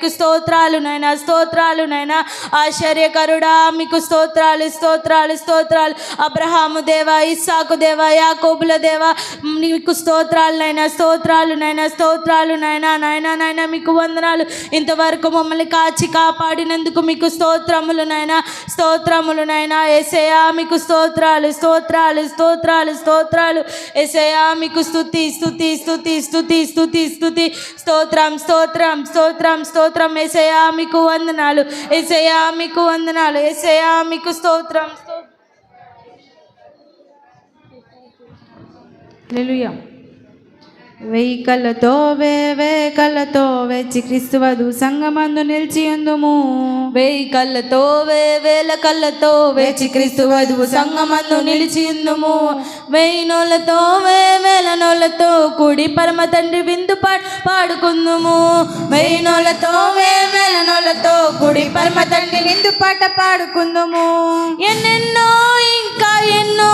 స్తోత్రాలు నైనా, స్తోత్రాలు నైనా. ఆశ్చర్యకరుడా మీకు స్తోత్రాలు, స్తోత్రాలు, స్తోత్రాలు. అబ్రహాము దేవా, ఇస్సాకు దేవా, యాకోబుల దేవా నీకు స్తోత్రాలు నైనా, స్తోత్రాలు నైనా, స్తోత్రాలు నైనా. నైనా నైనా మీకు వందనాలు. ఇంతవరకు మమ్మల్ని కాచి కాపాడినందుకు మీకు స్తోత్రములు నైనా, స్తోత్రములు నైనా. యేసయ్యా మీకు స్తోత్రాలు, స్తోత్రాలు, స్తోత్రాలు, స్తోత్రాలు. యేసయ్యా మీకు స్తుతి, స్తుతి, స్తుతి, స్తుతి, స్తుతి, స్తుతి. స్తోత్రం, స్తోత్రం, స్తోత్రం, స్తోత్రం. యేసయ్యా మీకు వందనాలు, యేసయ్యా మీకు వందనాలు, యేసయ్యా మీకు స్తోత్రం. హల్లెలూయా. వెయ్యి కళ్ళతో వేవేకళ్ళతో వెచ్చి క్రీస్తు వధు సంగమందు నిలిచి ఉందుము. వెయ్యి కళ్ళతో వేవేల కళ్ళతో వెచ్చి క్రీస్తు వధువు సంగమందు నిలిచి ఉందుము. వెయ్యి నోళ్ళతో వేవేల నోళ్ళతో కూడి పరమ తండ్రి విందు పాడుకుందుము. వెయ్యి నోళ్ళతో వేవేల నోళ్ళతో కూడి పరమ తండ్రి విందు పాట పాడుకుందుము. ఎన్నెన్నో ఇంకా ఎన్నో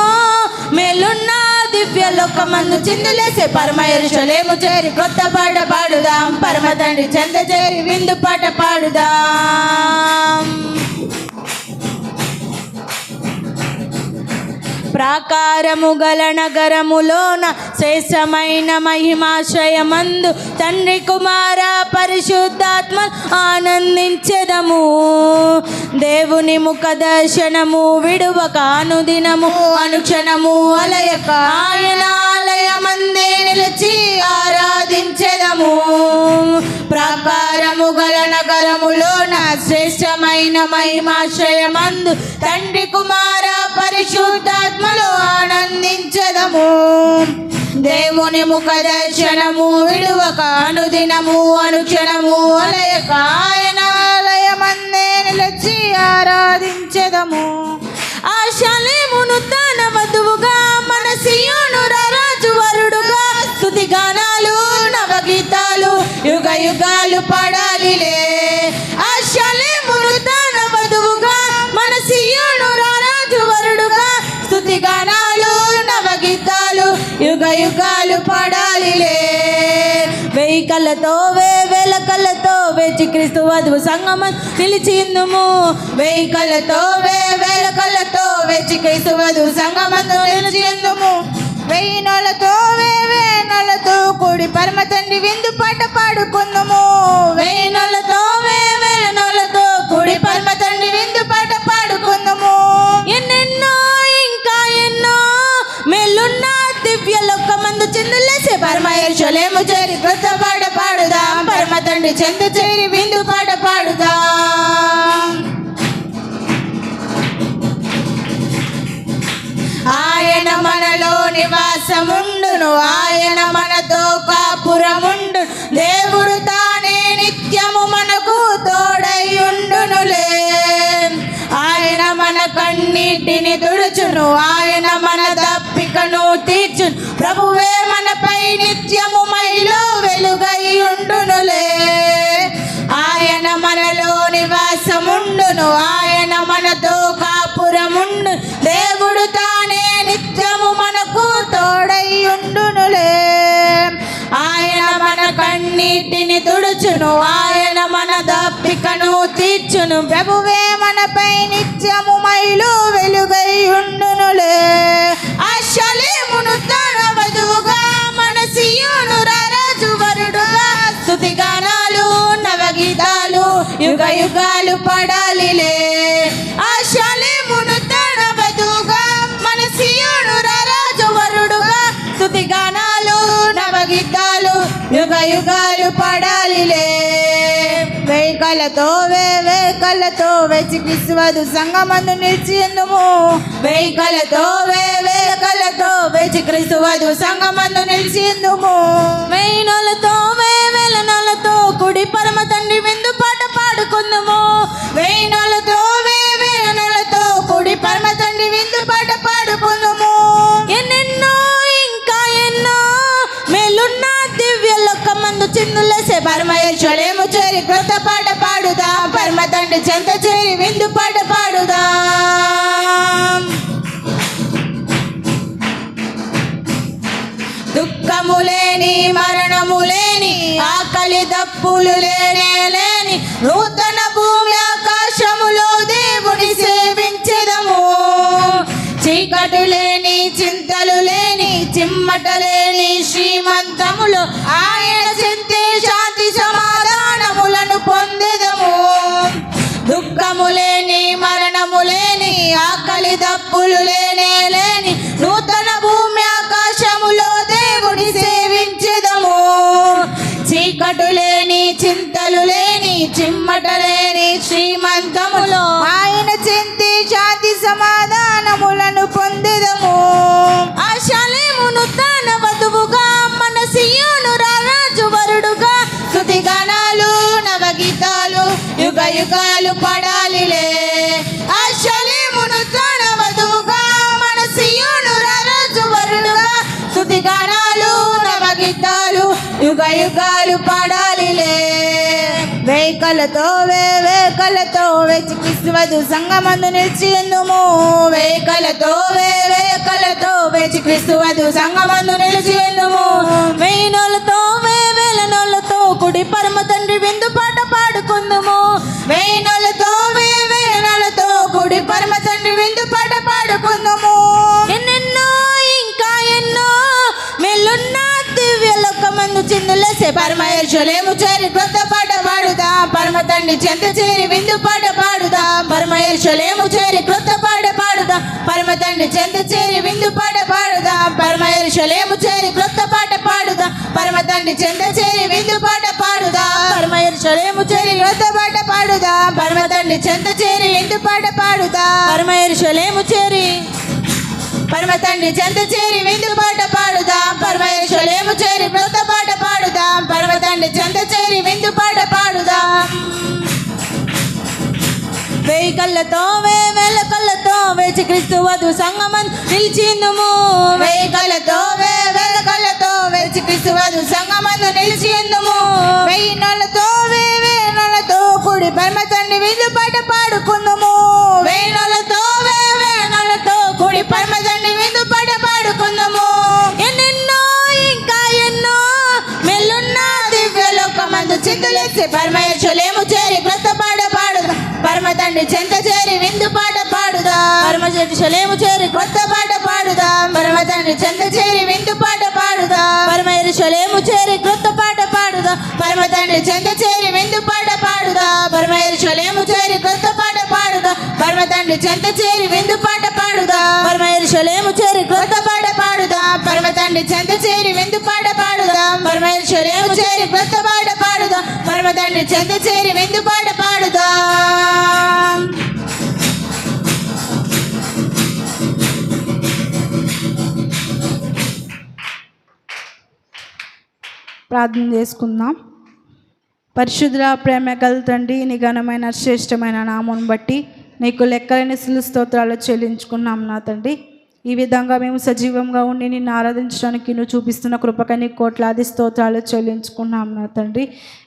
మేలున్న దివ్య లోకమందు చిందులేసే పరమ యెరూషలేము చేరి కొత్త పాట పాడుదాం. పరమ తండ్రి చెంత చేరి విందు పాట పాడుదాం. ప్రాకారము గల నగరములోన శ్రేష్టమైన మహిమాశ్రయమందు తండ్రి కుమార పరిశుద్ధాత్మ ఆనందించెదము. దేవుని ముఖ దర్శనము విడువక అనుదినము అనుక్షణము అలయక ఆయన ఆలయమందే నిలిచి ఆరాధించెదము. ప్రాకారము గల నగరములోన శ్రేష్టమైన మహిమాశ్రయమందు తండ్రి కుమార పరిశుద్ధాత్మలో ఆనందించెదము. దేవుని ముఖ దర్శనము విడువక అనుదినము అనుక్షణము అలయక ఆయన ఆలయమందే నిలిచి ఆరాధించెదము. ఆశాలేమును తన వధువుగా మన సీయోను రాజు వరుడుగా స్తుతి గానాలు నవగీతాలు యుగ యుగాలు పాడాలిలే. ఆశాలేమును తన వధువుగా మన సీయోను రాజు వరుడుగా స్తుతి గానాలు నవగీతాలు యుగ యుగాలు పాడాలిలే. వెయ్యి కళ్ళతో వేవేల కళ్ళతో వేచి క్రీస్తు వధువు సంగమం నిలిచిందుము. వెయ్యి కళ్ళతో వేవేల కళ్ళతో వేచి క్రీస్తు వధువు సంగమందు నిలిచిందుము. వెయ్యి నోళ్ళతో వేవే నోళ్ళతో కూడి పరమ తండ్రి విందు పాట పాడుకుందుము. వెయ్యి నోళ్ళతో వేవేల నోళ్ళతో కూడి పరమ తండ్రి విందు పాట పాడుకుందుము. ఎన్నెన్నో ఇంకా ఎన్నో మేలున్న దివ్య లోకమందు చిందులేసే పరమ యెరూషలేము చేరి కొత్త పాట పాడుదాం. పరమ తండ్రి చెంత చేరి విందు పాట పాడుదాం. ఆయన మనలో నివాసముండును, ఆయన మనతో కాపురముండు. దేవుడు తానే నిత్యము మనకు తోడైయుండునులే. ఆయన మన కన్నీటిని తుడుచును, ఆయన మన దప్పికను తీర్చును. ప్రభువే మనపై నిత్యము మైలో వెలుగై ఉండునులే. ఆయన మనలో నివాసముండును, ఆయన మనతో కాపురముండు. దేవుడు తానే నిత్యము మనకు తోడైయుండునులే. ఆయన మన కన్నీటిని తుడుచును, ఆయన మన దప్పికను తీర్చును. ప్రభువే మనపై నిత్యము మైలు వెలుగై ఉండునులే. ఆశాలేమును తన వధువుగా మన సీయోను రాజు వరుడుగా స్తుతి గానాలు నవగీతాలు యుగ యుగాలు పాడాలిలే. ఆశాలేమును తన వధువుగా మన సీయోను రాజు వరుడుగా స్తుతి గానాలు నవగీతాలు యుగ యుగాలు పాడాలిలే. వెయ్యి కళ్ళతో వేవేకళ్ళతో వెచ్చి క్రీస్తు వధువు సంగమందు నిలిచి ఉందుము. వెయ్యి కళ్ళతో వేవేకళ్ళతో వెచ్చి క్రీస్తు వధువు సంగమందు నిలిచి ఉందుము. వెయ్యి నోళ్ళతో వేవేల నోళ్ళతో కూడి పరమ తండ్రి విందు పాట పాడుకుందుము. వెయ్యి నోళ్ళతో వేవేల నోళ్ళతో కూడి పరమ తండ్రి విందు పాట పాడుకుందుము. ఎన్నెన్నో ఇంకా ఎన్నో మేలున్న దివ్య లోకమందు చిందులేసే పరమ యెరూషలేము చేరి కొత్త పాట పాడుదాం. పరమ తండ్రి చెంత చేరి విందు పాట పాడుదాం. దుఃఖము లేని మరణము లేని ఆకలి తప్పులు లేని నూతన భూమి ఆకాశములో దేవుని సేవించెదము. చీకటి లేని చింతలు లేని చిమ్మట లేని శ్రీమంతములో ఆయన చెంతే శాంతి సమాధానములను పొందెదము. దుఃఖము లేని మరణము లేని ఆకలి దప్పులు లేని నూతన భూమి ఆకాశములో దేవుని సేవించెదము. చీకటి లేని చింతలు లేని చిమ్మట లేని శ్రీమంతములో ఆయన చెంతే శాంతి సమాధానములను పొందెదము. ఆశాలేమును తన వధువుగా మన సియోను రాజు వరుడుగా స్తుతి గానాలు నవగీతాలు యుగ యుగాలు పడాలిలే. ఆశాలేమును తన వధువుగా మన సియోను రాజు వరుడుగా స్తుతి గానాలు నవగీతాలు యుగ యుగాలు పడాలిలే. వేకలతో వేకలతో వేచి క్రీస్తువధు సంగమందు నిలిచియుందుము. వేకలతో వేకలతో వేచి క్రీస్తువధు సంగమందు నిలిచియుందుము. వేయినోళ్ళతో వేలనోళ్ళతో కుడి పరమ తండ్రి విందు పాట పాడుకుందుము. వేయినోళ్ళతో వేలనోళ్ళతో కుడి పరమ తండ్రి విందు పాట పాడుకుందుము. ఎన్నెన్నో ఇంకా ఎన్నో మెల్లున్న దివ్య లోకమందు చిందులేసే పరమ యెరూషలేము చేరి క్రొత్త పాట పాడుదాం. పరమ తండ్రి చెంత చేరి విందు పాట పాడుదాం. పరమ యెరూషలేము చేరి క్రొత్త పాట పాడుదాం. పరమ తండ్రి చెంత చేరి విందు పాట పాడుదాం. పరమ యెరూషలేము చేరి క్రొత్త పాట పాడుదాం. పరమ తండ్రి చెంత చేరి విందు పాట పాడుదాం. పరమ యెరూషలేము చేరి క్రొత్త పాట పాడుదాం. పరమ తండ్రి చెంత చేరి విందు పాట పాడుదాం. పరమ యెరూషలేము చేరి పరమ తండ్రి చెంత చేరి విందు పాట పాడుదాం. పరమ యెరూషలేము చేరి క్రొత్త పాట పాడుదాం. పరమ తండ్రి చెంత చేరి విందు పాట పాడుదాం. వేయి కళ్ళతో వేల కళ్ళతో వేచి క్రీస్తువధు సంగమందు నిలిచిందుము. వేయి కళ్ళతో వేల కళ్ళతో వేచి క్రీస్తువధు సంగమందు నిలిచిందుము. వెయ్యి నోళ్ళతో వేలతో కూడి పరమ తండ్రి విందు పాట పాడుకుందుము. వెయ్యి నోళ్ళతో వేలతో కూడి పరమ తండ్రి విందు పాట పాడుకుందుము. ఎన్నెన్నో ఇంకా ఎన్నో మెల్లున్న దివ్య లోకమందు చిందులేసి పరమ యెరూషలేము చేరి క్రొత్త పాట పాడుదాం. పరమ తండ్రి చెంత చేరి విందు పాట పాడుదాం. పరమ యెరూషలేము చేరి క్రొత్త పాట పాడుదాం. పరమ తండ్రి చెంత చేరి విందు పాట పాడుదాం. పరమ యెరూషలేము చేరి క్రొత్త పాట పాడుదాం. పరమ తండ్రి చెంత చేరి విందు పాట పాడుదాం. పరమ యెరూషలేము చేరి క్రొత్త పాట పాడుదాం. పరమ తండ్రి చెంత చేరి విందు పాట పాడుదాం. పరమ యెరూషలేము చేరి క్రొత్త పాట పాడుదాం. పరమ తండ్రి చెంత చేరి విందు పాట పాడుదాం. పరమ యెరూషలేము చేరి క్రొత్త పాట పాడుదాం. పరమ తండ్రి చెంత చేరి విందు పాట పాడుదాం. ప్రార్థన చేసుకుందాం. పరిశుద్ధ ప్రేమ గల తండ్రి, నీ ఘనమైన శ్రేష్టమైన నామమును బట్టి నీకు లెక్కలేని స్తోత్రాలు చెల్లించుకున్నాం నా తండ్రి. ఈ విధంగా మేము సజీవంగా ఉండి నిన్ను ఆరాధించడానికి నువ్వు చూపిస్తున్న కృపకై నీకు కోట్లాది స్తోత్రాలు చెల్లించుకున్నాం నా తండ్రి.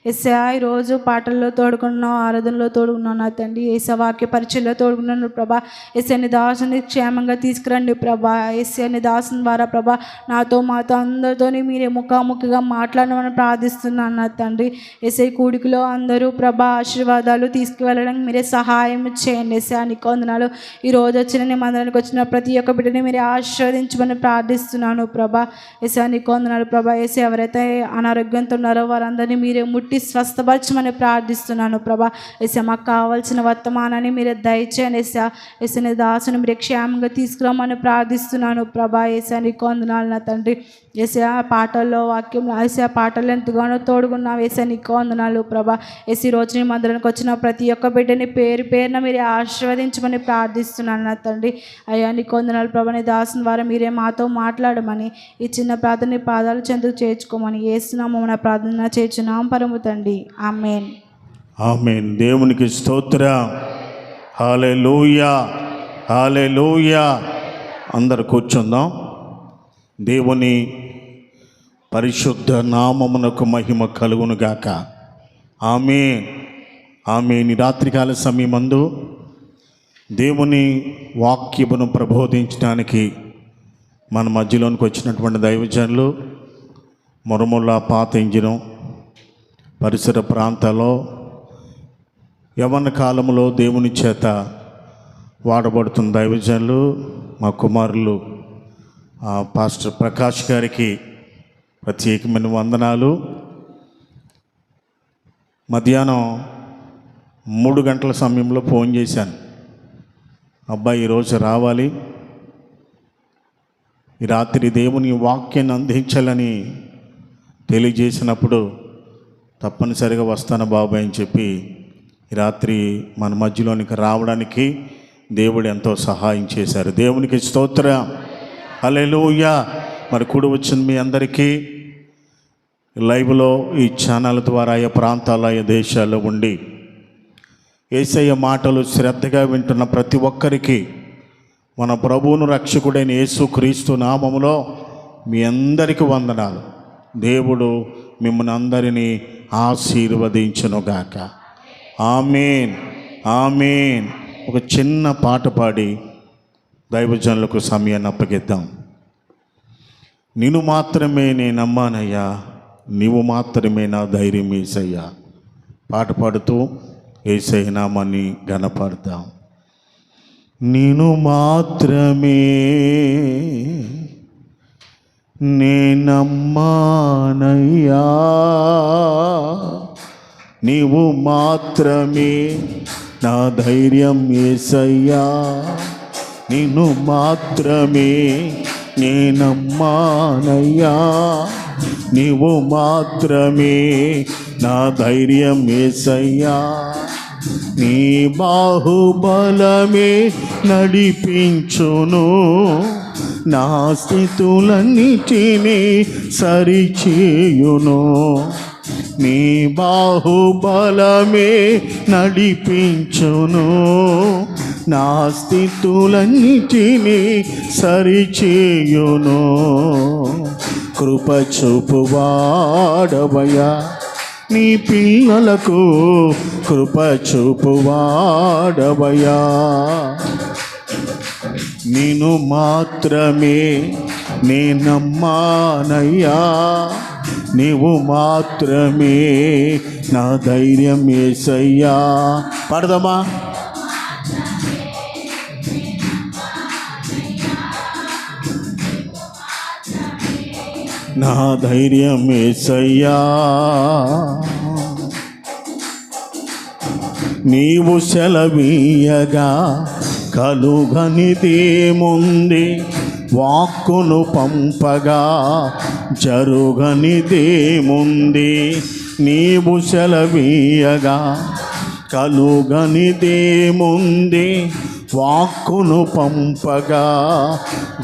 యేసయ్యా, ఈరోజు పాటల్లో తోడుకున్నావు, ఆరాధనలో తోడుకున్నావు నా తండ్రి. యేసయ్యా, వాక్య పరిచయంలో తోడుకున్నాను ప్రభా. యేసయ్యా, నీ దాసుని క్షేమంగా తీసుకురండి ప్రభా. యేసయ్యా, నీ దాసుని ద్వారా ప్రభా నాతో మాతో అందరితో మీరే ముఖాముఖిగా మాట్లాడమని ప్రార్థిస్తున్నాను నా తండ్రి. యేసయ్యా, కూడికలో అందరూ ప్రభా ఆశీర్వాదాలు తీసుకువెళ్ళడానికి మీరే సహాయం చేయండి. యేసయ్యా, నీకు వందనాలు. ఈరోజు వచ్చిన నీ మందిరానికి వచ్చిన ప్రతి ఒక్క బిడ్డని మీరే ఆశీర్వదించమని ప్రార్థిస్తున్నాను ప్రభా. యేసయ్యా, నీకు వందనాలు ప్రభా. యేసయ్యా, ఎవరైతే అనారోగ్యంతో ఉన్నారో వారందరినీ మీరే ముట్టి స్వస్థపరచమని ప్రార్థిస్తున్నాను ప్రభా. యేసయ్యా, మాకు కావాల్సిన వర్తమానాన్ని మీరే దయచేయండి. యేసయ్యా, యేసయ్యా, నీ దాసుని మీరే క్షేమంగా తీసుకురామని ప్రార్థిస్తున్నాను ప్రభా. యేసయ్యా, నీకు వందనాలు నా తండ్రి. యేసయ్యా, పాటల్లో వాక్యంలో యేసయ్యా పాటలు ఎంతగానో తోడుకున్నావు. యేసయ్యా, నీకు వందనాలు ప్రభా. యేసయ్యా, ఈ రోజు నీ మందిరానికి వచ్చిన ప్రతి ఒక్క బిడ్డని పేరు పేరున మీరే ఆశీర్వదించమని ప్రార్థిస్తున్నాను నా తండ్రి. అయ్యా, నీకు వందనాలు ప్రభా. నీ దాసుని ద్వారా మీరే మాతో మాట్లాడమని ఈ చిన్న ప్రార్థన పాదాలు చెందుకు చేర్చుకోమని యేసునామమున మన ప్రార్థన చేర్చున్నాం పరమ తండ్రి. ఆమేన్. ఆమేన్. దేవునికి స్తోత్రం. హల్లెలూయా, హల్లెలూయా. అందరు కూర్చుందాం. దేవుని పరిశుద్ధ నామమునకు మహిమ కలుగును గాక. ఆమేన్, ఆమేన్. ఈ రాత్రికాల సమయమందు దేవుని వాక్యమును ప్రబోధించడానికి మన మధ్యలోనికి వచ్చినటువంటి దైవజనులు మురముల్లా పాత ఇంజనం, పరిసర ప్రాంతాల్లో యవ్వన కాలంలో దేవుని చేత వాడబడుతున్న దైవజనులు మా కుమారులు పాస్టర్ ప్రకాష్ గారికి ప్రత్యేకమైన వందనాలు. మధ్యాహ్నం 3 గంటల సమయంలో ఫోన్ చేశాను, అబ్బాయి ఈరోజు రావాలి, ఈ రాత్రి దేవుని వాక్యాన్ని అందించాలని తెలియజేసినప్పుడు తప్పనిసరిగా వస్తాను బాబాయ్ అని చెప్పి ఈ రాత్రి మన మధ్యలోనికి రావడానికి దేవుడు ఎంతో సహాయం చేశారు. దేవునికి స్తోత్రం, హల్లెలూయా. మరి కూడి వచ్చిన మీ అందరికీ లైవ్లో ఈ ఛానల్ ద్వారా ఆయా ప్రాంతాల ఆయా దేశాల్లో ఉండి యేసయ్య మాటలు శ్రద్ధగా వింటున్న ప్రతి ఒక్కరికి మన ప్రభువును రక్షకుడైన యేసుక్రీస్తు నామములో మీ అందరికీ వందనాలు. దేవుడు మిమ్మల్ని అందరినీ ఆశీర్వదించునుగాక. ఆమేన్, ఆమేన్. ఒక చిన్న పాట పాడి దైవజనులకు సమయాన్ని అప్పగిద్దాం. నిన్ను మాత్రమే నేను నమ్మానయ్యా, నీవు మాత్రమే నా ధైర్యం యేసయ్యా. పాట పాడుతూ యేసయ్య నామాన్ని ఘనపడతాం. నిన్ను మాత్రమే నేను నమ్మానయ్యా, నీవు మాత్రమే నా ధైర్యం యేసయ్యా. నిన్ను మాత్రమే నేను నమ్మానయ్యా, నీవు మాత్రమే నా ధైర్యం యేసయ్యా. నీ బాహుబలమే నడిపించును, నా స్థితులన్నిటినీ సరిచేయును. నీ బాహుబలమే నడిపించును, నా స్థితులన్నిటినీ సరిచేయును. కృప చూపువాడవయ్యా, నీ పిల్లలకు కృప చూపువాడవయ్యా. నిన్ను మాత్రమే నేను నమ్మానయ్యా, నీవు మాత్రమే నా ధైర్యం యేసయ్యా. పాడదామా? నా ధైర్యం యేసయ్యా. నీవు సెలవీయగా కలుగనిదేముంది, వాక్కును పంపగా జరుగనిదేముంది. నీవు సెలవీయగా కలుగనిదేముంది, వాక్కును పంపగా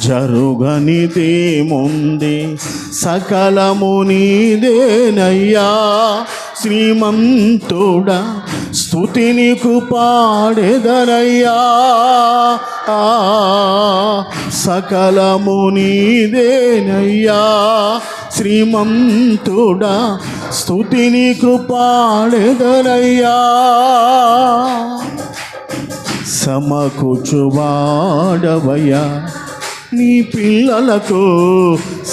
జరుగనిదేముంది. సకలము నీదేనయ్యా శ్రీమంతుడా, స్తుతి నీకు పాడెదనయ్యా. సకలము నీదేనయ్యా శ్రీమంతుడా, స్తుతి నీకు పాడెదనయ్యా. సమకూర్చువాడవయ్యా, నీ పిల్లలకు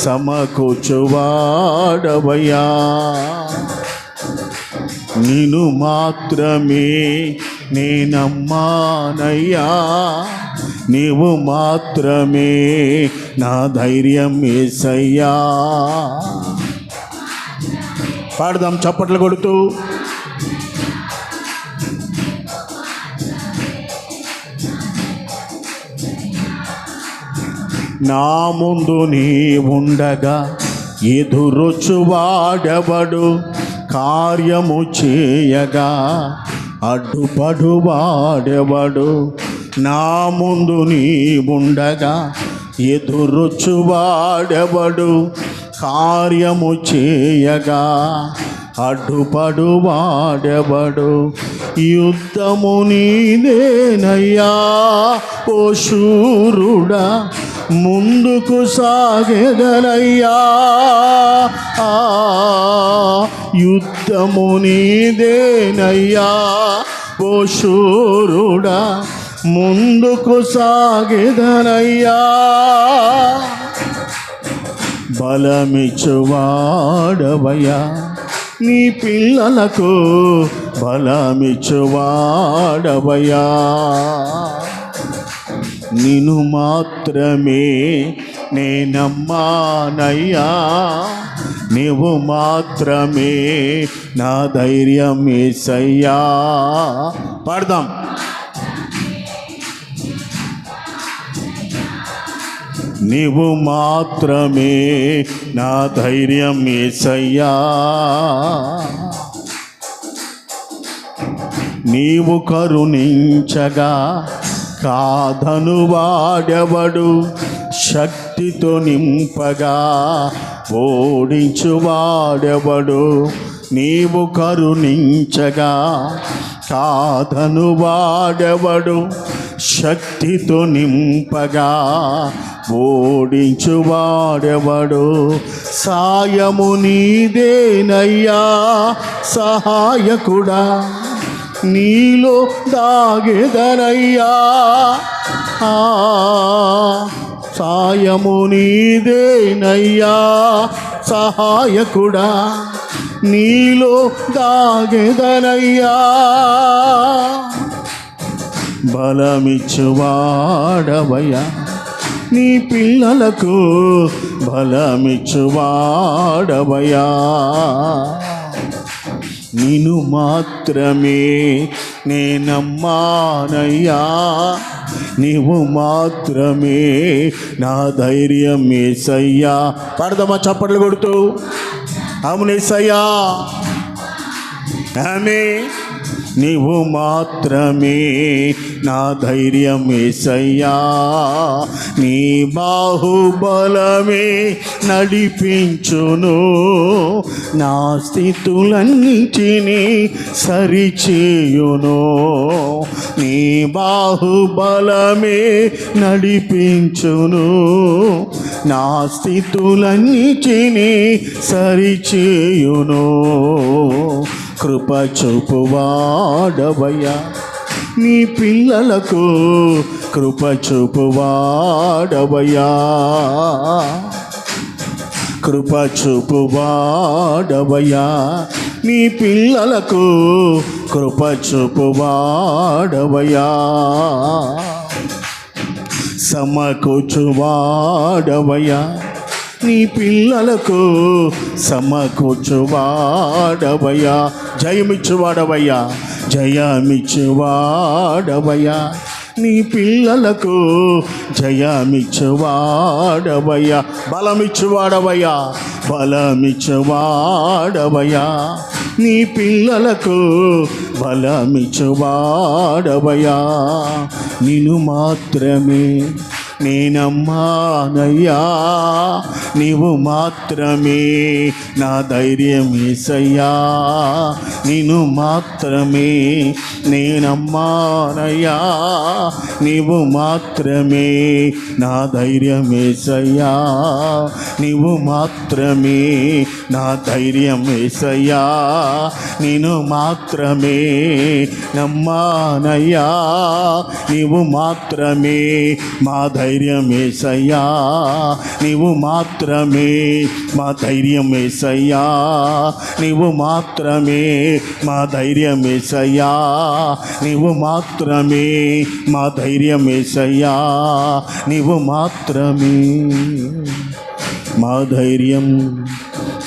సమకూర్చువాడవయ్యా. నిన్ను మాత్రమే నేను నమ్మానయ్యా, నీవు మాత్రమే నా ధైర్యం యేసయ్యా. పాడదాం చప్పట్లు కొడుతూ. నా ముందు నీ ఉండగా ఎదురొచ్చువాడెవడు, కార్యము చేయగా అడ్డుపడువాడెవడు. నా ముందు నీ ఉండగా ఎదురొచ్చువాడెవడు, కార్యము చేయగా అడ్డుపడువాడెవడు. యుద్ధము నీదేనయ్యా ఓ శూరుడా, ముందుకు సాగెదనయ్యా. యుద్ధము నీదేనయ్యా ఓ శూరుడా, ముందుకు సాగెదనయ్యా. బలమిచ్చువాడవయ్యా, నీ పిల్లలకు బలమిచ్చువాడవయ్యా. నిన్ను మాత్రమే నేనమ్మానయ్యా, నీవు మాత్రమే నా ధైర్యం యేసయ్యా. పాడదాం. నీవు మాత్రమే నా ధైర్యం యేసయ్యా. నీవు కరుణించగా కాదను వాడెవడు, శక్తితో నింపగా ఓడించువాడెవడు. నీవు కరుణించగా కాదను వాడెవడు, శక్తితో నింపగా ఓడించువాడెవడు. సాయము నీదేనయ్యా సహాయకుడా, నీలో దాగెదనయ్యా. సాయము నీదేనయ్యా సహాయకుడా, నీలో దాగెదనయ్యా. బలమిచ్చువాడవయ్యా, నీ పిల్లలకు బలమిచ్చువాడవయ్యా. నిన్ను మాత్రమే నేనమ్మానయ్యా, నీవు మాత్రమే నా ధైర్యం యేసయ్యా. పాడదామా చప్పట్లు కొడుతూ? అవునేసయ్యా, ఆమేన్. నీవు మాత్రమే నా ధైర్యం యేసయ్యా. నీ బాహుబలమే నడిపించును, నా స్థితులన్నిటినీ సరిచేయును. నీ బాహుబలమే నడిపించును, నా స్థితులన్నిటినీ సరిచేయును. కృప చూపువాడవయ్యా, నీ పిల్లలకు కృప చూపువాడవయ్యా. కృప చూపువాడవయ్యా, నీ పిల్లలకు కృప చూపువాడవయ్యా. సమకూర్చువాడవయ్యా, నీ పిల్లలకు సమకూర్చువాడవయ్యా. జయమిచ్చువాడవయ్యా, జయమిచ్చువాడవయ్యా, నీ పిల్లలకు జయమిచ్చువాడవయ్యా. బలమిచ్చువాడవయ్యా, బలమిచ్చువాడవయ్యా, నీ పిల్లలకు బలమిచ్చువాడవయ్యా. నిన్ను మాత్రమే నేనమ్మానయ్యా, నీవు మాత్రమే నా ధైర్యం యేసయ్యా. నిన్ను మాత్రమే నేనమ్మానయ్యా, నీవు మాత్రమే నా ధైర్యం యేసయ్యా. నీవు మాత్రమే నా ధైర్యం యేసయ్యా. నిన్ను మాత్రమే నమ్మానయ్యా, నీవు మాత్రమే మా ధైర్యం యేసయ్యా. నీవు మాత్రమే మా ధైర్యం యేసయ్యా. నీవు మాత్రమే మా ధైర్యం యేసయ్యా. నీవు మాత్రమే మా ధైర్యం యేసయ్యా. నీవు మాత్రమే మా ధైర్యం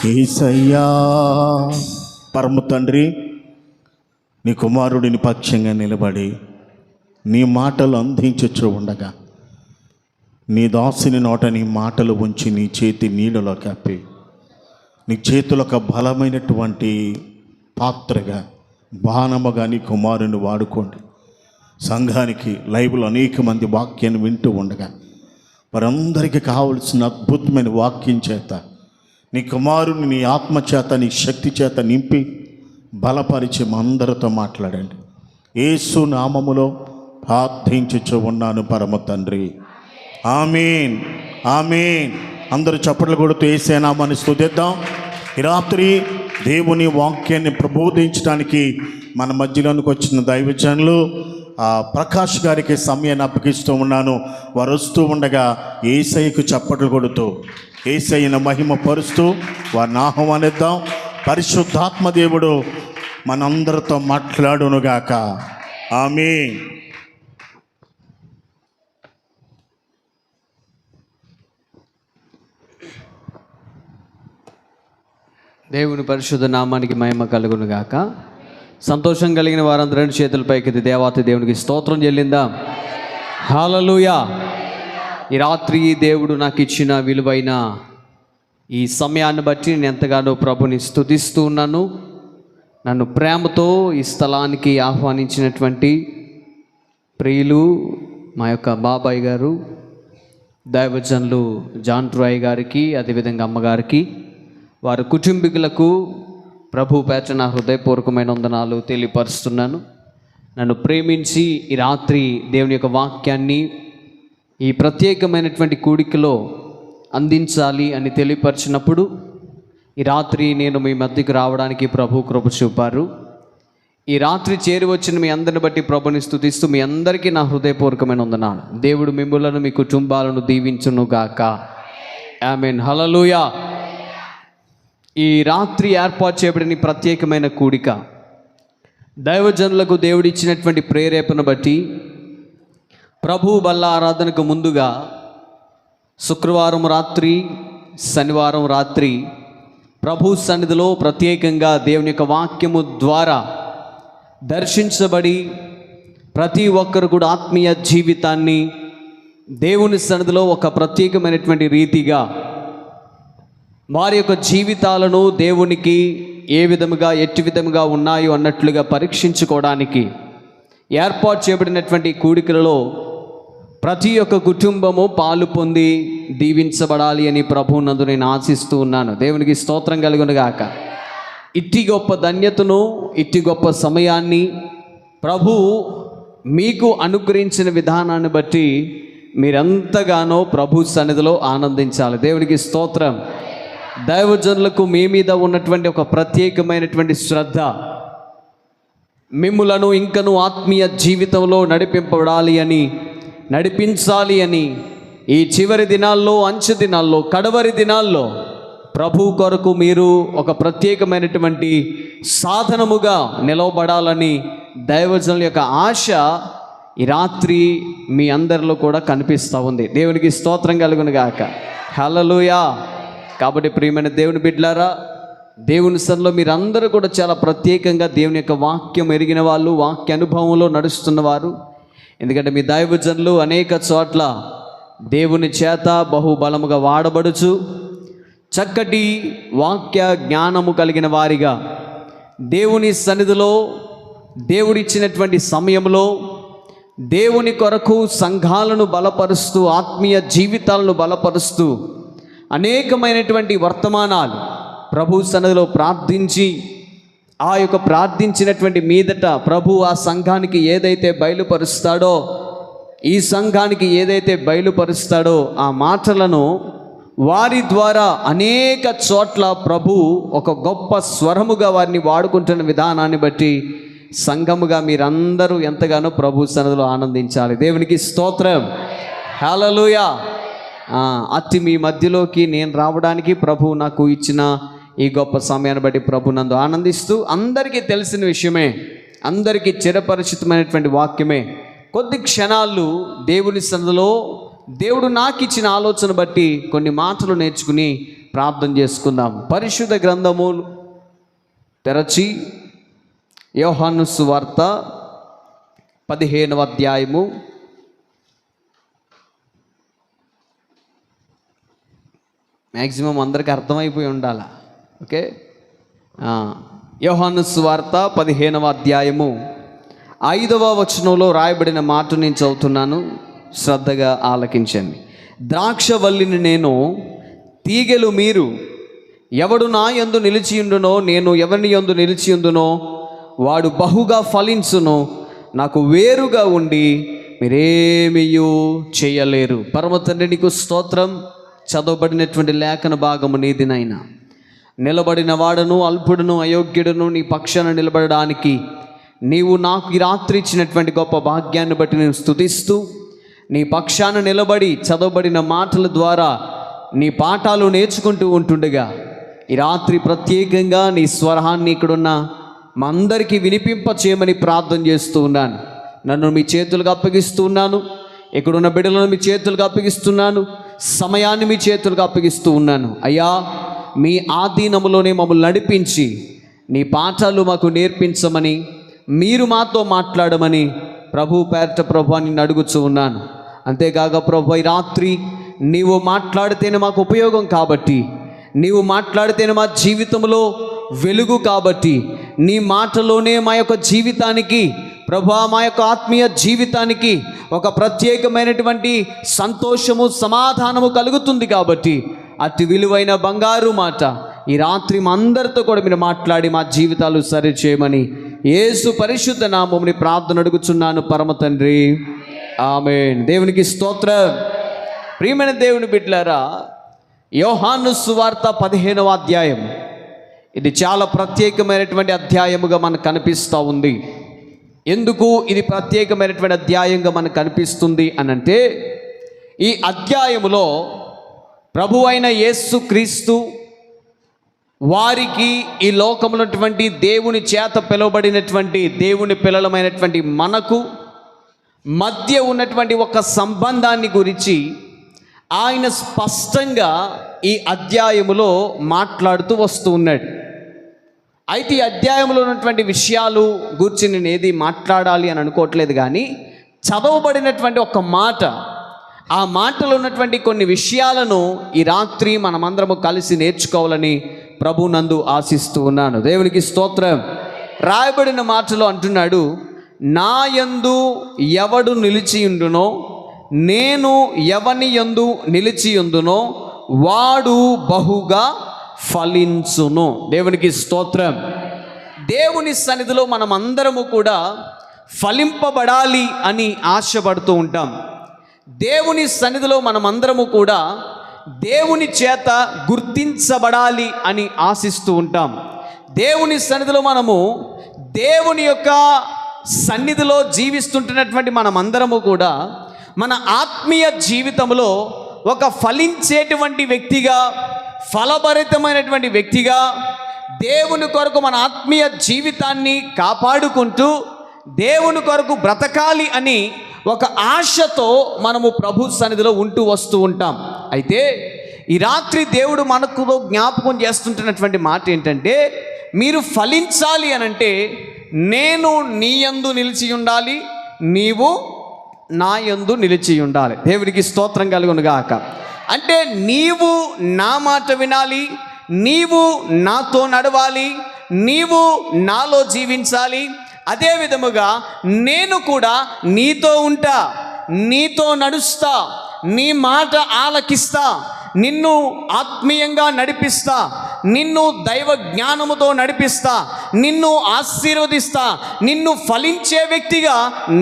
యేసయ్యా. పరమ తండ్రి, నీ కుమారుడిని పక్షంగా నిలబడి నీ మాటలు అందించచ్చు ఉండగా, నీ దాసుని నోట నీ మాటలు ఉంచి నీ చేతి నీడలో కప్పి, నీ చేతులు ఒక బలమైనటువంటి పాత్రగా బాణముగా నీ కుమారుని వాడుకోండి. సంఘానికి లైవ్లో అనేక మంది వాక్యాన్ని వింటూ ఉండగా వారందరికీ కావలసిన అద్భుతమైన వాక్యం చేత నీ కుమారుని నీ ఆత్మ చేత నీ శక్తి చేత నింపి బలపరిచి మా అందరితో మాట్లాడండి. యేసు నామములో ప్రార్థించుచు ఉన్నాను పరమ తండ్రి, ఆమేన్, ఆమేన్. అందరూ చప్పట్లు కొడుతూ యేసే నామాన్ని స్తుతిద్దాం. ఈ రాత్రి దేవుని వాక్యాన్ని ప్రబోధించడానికి మన మధ్యలోనికి వచ్చిన దైవజనులు ప్రకాష్ గారికి సమయాన్ని అప్పగిస్తూ ఉన్నాను. వారు వస్తూ ఉండగా యేసయ్యకు చప్పట్లు కొడుతూ యేసయ్యను మహిమ పరుస్తూ వారిని ఆహ్వానిద్దాం. పరిశుద్ధాత్మ దేవుడు మనందరితో మాట్లాడునుగాక. ఆమేన్. దేవుని పరిశుద్ధ నామానికి మహిమ కలుగును గాక. సంతోషం కలిగిన వారందరూ రెండు చేతుల పైకెత్తి దేవాతి దేవునికి స్తోత్రం చెల్లిందా. హల్లెలూయా. ఈ రాత్రి దేవుడు నాకు ఇచ్చిన విలువైన ఈ సమయాన్ని బట్టి నేను ఎంతగానో ప్రభుని స్తుతిస్తూ ఉన్నాను. నన్ను ప్రేమతో ఈ స్థలానికి ఆహ్వానించినటువంటి ప్రియులు మా యొక్క బాబాయ్ గారు, దైవజనులు జాన్ ట్రాయ్ గారికి, అదేవిధంగా అమ్మగారికి, వారి కుటుంబీకులకు ప్రభు పేట నా హృదయపూర్వకమైన వందనాలు తెలియపరుస్తున్నాను. నన్ను ప్రేమించి ఈ రాత్రి దేవుని యొక్క వాక్యాన్ని ఈ ప్రత్యేకమైనటువంటి కూడికలో అందించాలి అని తెలియపరిచినప్పుడు ఈ రాత్రి నేను మీ మధ్యకు రావడానికి ప్రభు కృప చూపారు. ఈ రాత్రి చేరి వచ్చిన మీ అందరిని బట్టి ప్రభుని స్తుతిస్తూ మీ అందరికీ నా హృదయపూర్వకమైన వందనాలు. దేవుడు మిమ్ములను మీ కుటుంబాలను దీవించును గాక. ఆమేన్. హల్లెలూయా. ఈ రాత్రి ఏర్పాటు చేయబడిన ప్రత్యేకమైన కూడిక దైవజనులకు దేవుడు ఇచ్చినటువంటి ప్రేరేపణ బట్టి ప్రభు బల్ల ఆరాధనకు ముందుగా శుక్రవారం రాత్రి, శనివారం రాత్రి ప్రభు సన్నిధిలో ప్రత్యేకంగా దేవుని యొక్క వాక్యము ద్వారా దర్శించబడి ప్రతి ఒక్కరు కూడా ఆత్మీయ జీవితాన్ని దేవుని సన్నిధిలో ఒక ప్రత్యేకమైనటువంటి రీతిగా వారి యొక్క జీవితాలను దేవునికి ఏ విధముగా ఎట్టి విధముగా ఉన్నాయో అన్నట్లుగా పరీక్షించుకోవడానికి ఏర్పాటు చేయబడినటువంటి కూడికలలో ప్రతి ఒక్క కుటుంబము పాలు పొంది దీవించబడాలి అని ప్రభువునందు నేను ఆశిస్తూ ఉన్నాను. దేవునికి స్తోత్రం కలుగునుగాక. ఇట్టి గొప్ప ధన్యతను, ఇట్టి గొప్ప సమయాన్ని ప్రభు మీకు అనుగ్రహించిన విధానాన్ని బట్టి మీరెంతగానో ప్రభు సన్నిధిలో ఆనందించాలి. దేవునికి స్తోత్రం. దైవజనులకు మీ మీద ఉన్నటువంటి ఒక ప్రత్యేకమైనటువంటి శ్రద్ధ మిమ్ములను ఇంకను ఆత్మీయ జీవితంలో నడిపించాలి అని ఈ చివరి దినాల్లో, అంచె దినాల్లో, కడవరి దినాల్లో ప్రభు కొరకు మీరు ఒక ప్రత్యేకమైనటువంటి సాధనముగా నిలవబడాలని దైవజనుల యొక్క ఆశ ఈ రాత్రి మీ అందరిలో కూడా కనిపిస్తూ ఉంది. దేవునికి స్తోత్రం కలుగునుగాక. హల్లెలూయా. కాబట్టి ప్రియమైన దేవుని బిడ్డలారా, దేవుని సన్నిధిలో మీరందరూ కూడా చాలా ప్రత్యేకంగా దేవుని యొక్క వాక్యం ఎరిగిన వాళ్ళు, వాక్య అనుభవంలో నడుస్తున్నవారు. ఎందుకంటే మీ దైవజనులు అనేక చోట్ల దేవుని చేత బహుబలముగా వాడబడుచు చక్కటి వాక్య జ్ఞానము కలిగిన వారిగా దేవుని సన్నిధిలో దేవుడిచ్చినటువంటి సమయంలో దేవుని కొరకు సంఘాలను బలపరుస్తూ, ఆత్మీయ జీవితాలను బలపరుస్తూ అనేకమైనటువంటి వర్తమానాలు ప్రభు సన్నిధిలో ప్రార్థించి ఆ యొక్క ప్రార్థించినటువంటి మీదట ప్రభు ఆ సంఘానికి ఏదైతే బయలుపరుస్తాడో, ఈ సంఘానికి ఏదైతే బయలుపరుస్తాడో ఆ మాటలను వారి ద్వారా అనేక చోట్ల ప్రభు ఒక గొప్ప స్వరముగా వారిని వాడుకుంటున్న విధానాన్ని బట్టి సంఘముగా మీరందరూ ఎంతగానో ప్రభు సన్నిధిలో ఆనందించాలి. దేవునికి స్తోత్రం. హల్లెలూయా. అతి మీ మధ్యలోకి నేను రావడానికి ప్రభు నాకు ఇచ్చిన ఈ గొప్ప సమయాన్ని బట్టి ప్రభు నందు ఆనందిస్తూ, అందరికీ తెలిసిన విషయమే, అందరికీ చిరపరిచితమైనటువంటి వాక్యమే, కొద్ది క్షణాలు దేవుని సన్నిధిలో దేవుడు నాకు ఇచ్చిన ఆలోచన బట్టి కొన్ని మాటలు నేర్చుకుని ప్రార్థన చేసుకుందాం. పరిశుద్ధ గ్రంథము తెరచి యోహాను సువార్త 15వ అధ్యాయము మ్యాక్సిమం అందరికీ అర్థమైపోయి ఉండాలి. ఓకే. యోహాను సువార్త 15వ అధ్యాయము 5వ వచనంలో రాయబడిన మాట నేను చదువుతున్నాను, శ్రద్ధగా ఆలకించండి. ద్రాక్షవల్లిని నేను, తీగెలు మీరు. ఎవడు నా యందు నిలిచియుండునో, నేను ఎవరిని యందు నిలిచియుందునో వాడు బహుగా ఫలించును. నాకు వేరుగా ఉండి మీరేమియూ చేయలేరు. పరమ తండ్రి నీకు స్తోత్రం. చదవబడినటువంటి లేఖన భాగము నీదినైనా. నిలబడిన వాడను, అల్పుడును, అయోగ్యుడును నీ పక్షాన నిలబడడానికి నీవు నాకు ఈ రాత్రి ఇచ్చినటువంటి గొప్ప భాగ్యాన్ని బట్టి నేను స్తుతిస్తూ, నీ పక్షాన నిలబడి చదవబడిన మాటల ద్వారా నీ పాఠాలు నేర్చుకుంటూ ఉంటుండగా ఈ రాత్రి ప్రత్యేకంగా నీ స్వరాన్ని ఇక్కడున్న మా అందరికీ వినిపింప చేయమని ప్రార్థన చేస్తూ ఉన్నాను. నన్ను మీ చేతులకు అప్పగిస్తూ ఉన్నాను. ఇక్కడున్న బిడ్డలను మీ చేతులకు అప్పగిస్తున్నాను. సమయాన్ని మీ చేతులకు అప్పగిస్తూ ఉన్నాను. అయ్యా, మీ ఆధీనములోనే మమ్మల్ని నడిపించి నీ పాఠాలు మాకు నేర్పించమని, మీరు మాతో మాట్లాడమని ప్రభు పేరట ప్రభు నిన్ను అడుగుతూ ఉన్నాను. అంతేకాక ప్రభు, ఈ రాత్రి నీవు మాట్లాడితేనే మాకు ఉపయోగం కాబట్టి, నీవు మాట్లాడితేనే మా జీవితంలో వెలుగు కాబట్టి, నీ మాటలోనే మా యొక్క జీవితానికి ప్రభు, మా యొక్క ఆత్మీయ జీవితానికి ఒక ప్రత్యేకమైనటువంటి సంతోషము, సమాధానము కలుగుతుంది కాబట్టి, అతి విలువైన బంగారు మాట ఈ రాత్రి మా అందరితో కూడా మీరు మాట్లాడి మా జీవితాలు సరి చేయమని యేసు పరిశుద్ధ నామముని ప్రార్థన అడుగుచున్నాను పరమ తండ్రి, ఆమేన్. దేవునికి స్తోత్రం. ప్రియమైన దేవుని బిడ్డలారా, యోహాను సువార్త 15వ అధ్యాయం, ఇది చాలా ప్రత్యేకమైనటువంటి అధ్యాయముగా మనకు కనిపిస్తూ ఉంది. ఎందుకు ఇది ప్రత్యేకమైనటువంటి అధ్యాయంగా మనకు కనిపిస్తుంది అనంటే, ఈ అధ్యాయములో ప్రభు అయిన యేసు క్రీస్తు వారికి ఈ లోకంలో ఉన్నటువంటి దేవుని చేత పిలువబడినటువంటి దేవుని పిల్లలమైనటువంటి మనకు మధ్య ఉన్నటువంటి ఒక సంబంధాన్ని గురించి ఆయన స్పష్టంగా ఈ అధ్యాయములో మాట్లాడుతూ వస్తూ ఉన్నాడు. అయితే ఈ అధ్యాయంలో ఉన్నటువంటి విషయాలు గురించి నేను ఏది మాట్లాడాలి అని అనుకోవట్లేదు, కానీ చదవబడినటువంటి ఒక మాట, ఆ మాటలో ఉన్నటువంటి కొన్ని విషయాలను ఈ రాత్రి మనమందరము కలిసి నేర్చుకోవాలని ప్రభునందు ఆశిస్తూ ఉన్నాను. దేవునికి స్తోత్రం. రాయబడిన మాటలో అంటున్నాడు, నా యందు ఎవడు నిలిచియుండునో, నేను ఎవని యందు నిలిచియుందునో వాడు బహుగా ఫలించును. దేవునికి స్తోత్రం. దేవుని సన్నిధిలో మనం అందరము కూడా ఫలింపబడాలి అని ఆశపడుతూ ఉంటాం. దేవుని సన్నిధిలో మనమందరము కూడా దేవుని చేత గుర్తించబడాలి అని ఆశిస్తూ ఉంటాం. దేవుని సన్నిధిలో మనము దేవుని యొక్క సన్నిధిలో జీవిస్తుంటున్నటువంటి మనమందరము కూడా మన ఆత్మీయ జీవితంలో ఒక ఫలించేటువంటి వ్యక్తిగా, ఫలభరితమైనటువంటి వ్యక్తిగా, దేవుని కొరకు మన ఆత్మీయ జీవితాన్ని కాపాడుకుంటూ దేవుని కొరకు బ్రతకాలి అని ఒక ఆశతో మనము ప్రభు సన్నిధిలో ఉంటూ వస్తూ ఉంటాం. అయితే ఈ రాత్రి దేవుడు మనకు జ్ఞాపకం చేస్తుంటున్నటువంటి మాట ఏంటంటే, మీరు ఫలించాలి అనంటే నేను నీ యందు నిలిచి ఉండాలి, నీవు నా యందు నిలిచి ఉండాలి. దేవుడికి స్తోత్రం కలుగును గాక. అంటే నీవు నా మాట వినాలి, నీవు నాతో నడవాలి, నీవు నాలో జీవించాలి. అదే విధముగా నేను కూడా నీతో ఉంటా, నీతో నడుస్తా, నీ మాట ఆలకిస్తా, నిన్ను ఆత్మీయంగా నడిపిస్తా, నిన్ను దైవ జ్ఞానముతో నడిపిస్తా, నిన్ను ఆశీర్వదిస్తా, నిన్ను ఫలించే వ్యక్తిగా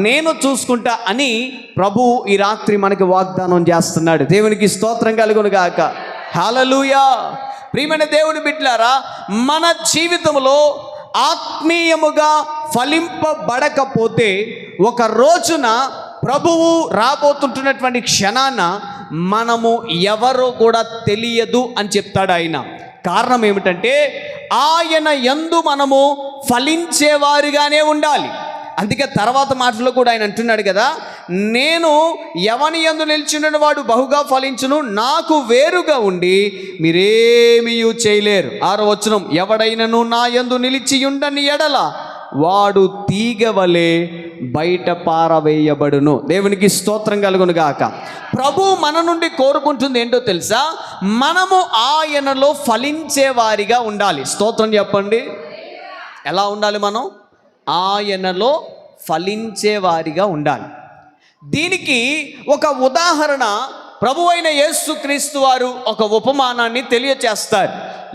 నేను చూసుకుంటా అని ప్రభు ఈ రాత్రి మనకి వాగ్దానం చేస్తున్నాడు. దేవునికి స్తోత్రం కలుగును గాక. హల్లెలూయా. ప్రియమైన దేవుని బిడ్డలారా, మన జీవితంలో ఆత్మీయముగా ఫలింపబడకపోతే ఒక రోజున ప్రభువు రాబోతుంటున్నటువంటి క్షణాన మనము ఎవరో కూడా తెలియదు అని చెప్తాడు ఆయన. కారణం ఏమిటంటే, ఆయన యందు మనము ఫలించేవారిగానే ఉండాలి. అందుకే తర్వాత మాటలో కూడా ఆయన అంటున్నాడు కదా, నేను ఎవని యందు నిలిచిన వాడు బహుగా ఫలించును, నాకు వేరుగా ఉండి మీరేమీ చేయలేరు. 6వ వచనం, ఎవడైనను నా యందు నిలిచి ఉండని ఎడల వాడు తీగవలే బయట పారవేయబడును. దేవునికి స్తోత్రం కలుగును గాక. ప్రభు మన నుండి కోరుకుంటుంది ఏంటో తెలుసా? మనము ఆయనలో ఫలించే వారిగా ఉండాలి. స్తోత్రం చెప్పండి. ఎలా ఉండాలి? మనం ఆయనలో ఫలించే వారిగా ఉండాలి. దీనికి ఒక ఉదాహరణ ప్రభువైన యేసుక్రీస్తు వారు ఒక ఉపమానాన్ని తెలియచేస్తారు.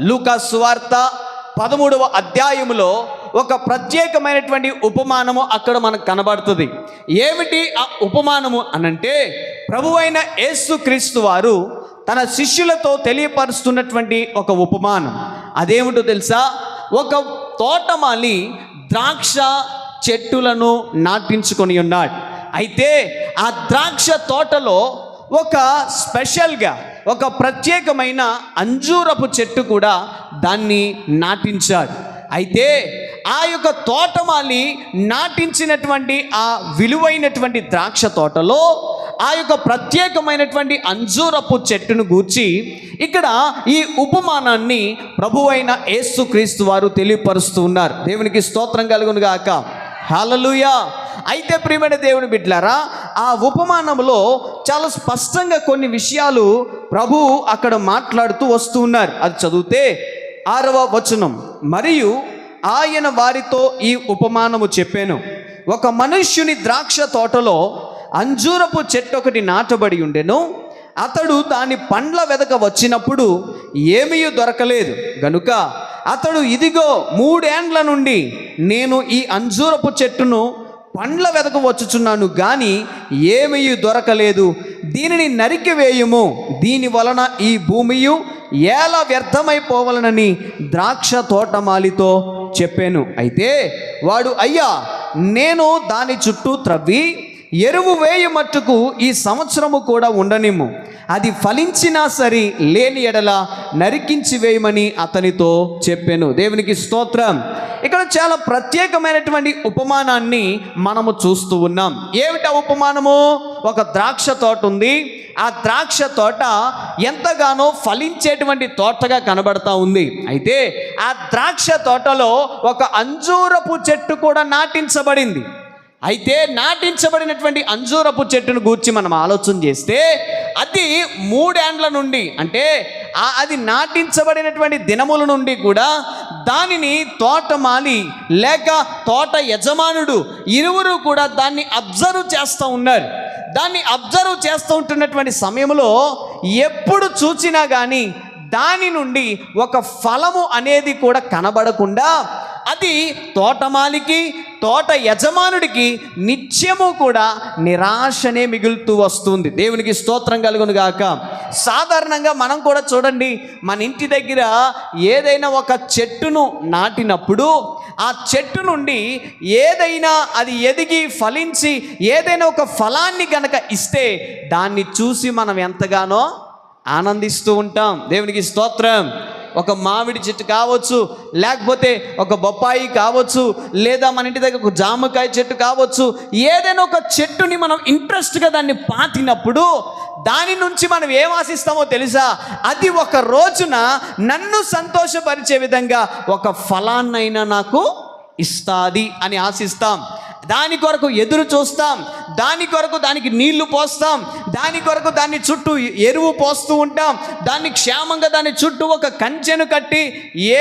లూకా సువార్త 13వ అధ్యాయములో ఒక ప్రత్యేకమైనటువంటి ఉపమానము అక్కడ మనకు కనబడుతుంది. ఏమిటి ఆ ఉపమానము అనంటే, ప్రభువైన యేసుక్రీస్తు వారు తన శిష్యులతో తెలియపరుస్తున్నటువంటి ఒక ఉపమానం. అదేమిటో తెలుసా? ఒక తోటమాలి ద్రాక్ష చెట్టులను నాటించుకొని ఉన్నాడు. అయితే ఆ ద్రాక్ష తోటలో ఒక స్పెషల్గా ఒక ప్రత్యేకమైన అంజూరపు చెట్టు కూడా దాన్ని నాటించాడు. అయితే ఆ యొక్క తోటమాలి నాటించినటువంటి ఆ విలువైనటువంటి ద్రాక్ష తోటలో ఆ యొక్క ప్రత్యేకమైనటువంటి అంజూరపు చెట్టును గూర్చి ఇక్కడ ఈ ఉపమానాన్ని ప్రభువైన యేసుక్రీస్తు వారు తెలియపరుస్తూ ఉన్నారు. దేవునికి స్తోత్రం కలుగును గాక. హల్లెలూయా. అయితే ప్రియమైన దేవుని బిడ్డలారా, ఆ ఉపమానంలో చాలా స్పష్టంగా కొన్ని విషయాలు ప్రభువు అక్కడ మాట్లాడుతూ వస్తూ ఉన్నారు. అది చదివితే 6వ వచనం, మరియు ఆయన వారితో ఈ ఉపమానము చెప్పాను, ఒక మనుష్యుని ద్రాక్ష తోటలో అంజూరపు చెట్టు ఒకటి నాటబడి ఉండెను. అతడు దాని పండ్ల వెదక వచ్చినప్పుడు ఏమీ దొరకలేదు గనుక అతడు, ఇదిగో 3 ఏండ్ల నుండి నేను ఈ అంజూరపు చెట్టును పండ్ల వెదక వచ్చుచున్నాను, కానీ ఏమీ దొరకలేదు. దీనిని నరికివేయుము, దీని వలన ఈ భూమియు ఎలా వ్యర్థమైపోవాలనని ద్రాక్ష తోటమాలితో చెప్పాను. అయితే వాడు, అయ్యా, నేను దాని చుట్టూ త్రవ్వి ఎరువు వేయ మట్టుకు ఈ సంవత్సరము కూడా ఉండనిమ్ము, అది ఫలించినా సరి, లేని ఎడల నరికించి వేయమని అతనితో చెప్పాను. దేవునికి స్తోత్రం. ఇక్కడ చాలా ప్రత్యేకమైనటువంటి ఉపమానాన్ని మనము చూస్తూ ఉన్నాం. ఏమిటా ఉపమానము? ఒక ద్రాక్ష తోట ఉంది. ఆ ద్రాక్ష తోట ఎంతగానో ఫలించేటువంటి తోటగా కనబడతా ఉంది. అయితే ఆ ద్రాక్ష తోటలో ఒక అంజూరపు చెట్టు కూడా నాటించబడింది. అయితే నాటించబడినటువంటి అంజూరపు చెట్టును గూర్చి మనం ఆలోచన చేస్తే అది 3 ఏండ్ల నుండి, అంటే అది నాటించబడినటువంటి దినముల నుండి కూడా దానిని తోటమాలి లేక తోట యజమానుడు ఇరువురు కూడా దాన్ని అబ్జర్వ్ చేస్తూ ఉన్నారు. దాన్ని అబ్జర్వ్ చేస్తూ ఉంటున్నటువంటి సమయంలో ఎప్పుడు చూసినా కానీ దాని నుండి ఒక ఫలము అనేది కూడా కనబడకుండా అది తోటమాలికి తోట యజమానుడికి నిత్యము కూడా నిరాశనే మిగులుతూ వస్తుంది. దేవునికి స్తోత్రం కలుగును గాక. సాధారణంగా మనం కూడా చూడండి, మన ఇంటి దగ్గర ఏదైనా ఒక చెట్టును నాటినప్పుడు ఆ చెట్టు నుండి ఏదైనా అది ఎదిగి ఫలించి ఏదైనా ఒక ఫలాన్ని కనుక ఇస్తే దాన్ని చూసి మనం ఎంతగానో ఆనందిస్తూ ఉంటాం. దేవునికి స్తోత్రం. ఒక మామిడి చెట్టు కావచ్చు, లేకపోతే ఒక బొప్పాయి కావచ్చు, లేదా మన ఇంటి దగ్గర ఒక జామకాయ చెట్టు కావచ్చు, ఏదైనా ఒక చెట్టుని మనం ఇంట్రెస్ట్గా దాన్ని పాతినప్పుడు దాని నుంచి మనం ఏం ఆశిస్తామో తెలుసా? అది ఒక రోజున నన్ను సంతోషపరిచే విధంగా ఒక ఫలాన్నైనా నాకు ఇస్తాది అని ఆశిస్తాం. దాని కొరకు ఎదురు చూస్తాం, దాని కొరకు దానికి నీళ్లు పోస్తాం, దాని కొరకు దాన్ని చుట్టూ ఎరువు పోస్తూ ఉంటాం, దాన్ని క్షేమంగా దాని చుట్టూ ఒక కంచెను కట్టి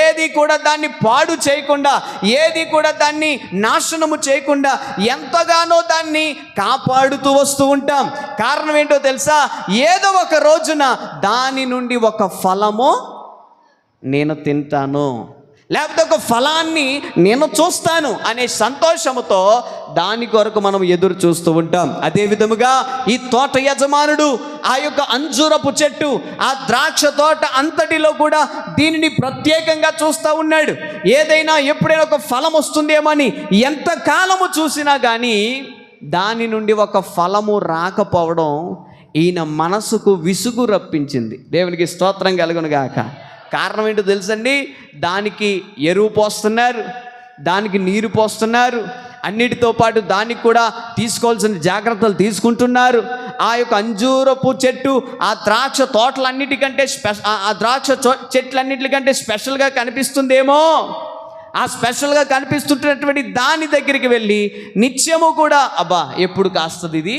ఏది కూడా దాన్ని పాడు చేయకుండా, ఏది కూడా దాన్ని నాశనము చేయకుండా ఎంతగానో దాన్ని కాపాడుతూ వస్తూ ఉంటాం. కారణం ఏంటో తెలుసా? ఏదో ఒక రోజున దాని నుండి ఒక ఫలము నేను తింటాను, లేకపోతే ఒక ఫలాన్ని నేను చూస్తాను అనే సంతోషముతో దాని కొరకు మనం ఎదురు చూస్తూ ఉంటాం. అదే విధముగా ఈ తోట యజమానుడు ఆ యొక్క అంజూరపు చెట్టు, ఆ ద్రాక్ష తోట అంతటిలో కూడా దీనిని ప్రత్యేకంగా చూస్తూ ఉన్నాడు. ఏదైనా ఎప్పుడైనా ఒక ఫలం వస్తుందేమని ఎంత కాలము చూసినా కానీ దాని నుండి ఒక ఫలము రాకపోవడం ఈయన మనసుకు విసుగు రప్పించింది. దేవునికి స్తోత్రం కలుగును గాక. కారణం ఏంటో తెలుసండి? దానికి ఎరువు పోస్తున్నారు, దానికి నీరు పోస్తున్నారు, అన్నిటితో పాటు దానికి కూడా తీసుకోవాల్సిన జాగ్రత్తలు తీసుకుంటున్నారు. ఆ యొక్క అంజూరపు చెట్టు ఆ ద్రాక్ష తోటలన్నిటికంటే ఆ ద్రాక్ష చెట్లన్నిటికంటే స్పెషల్గా కనిపిస్తుందేమో. ఆ స్పెషల్గా కనిపిస్తుంటున్నటువంటి దాని దగ్గరికి వెళ్ళి నిత్యము కూడా అబ్బా ఎప్పుడు కాస్తుంది ఇది,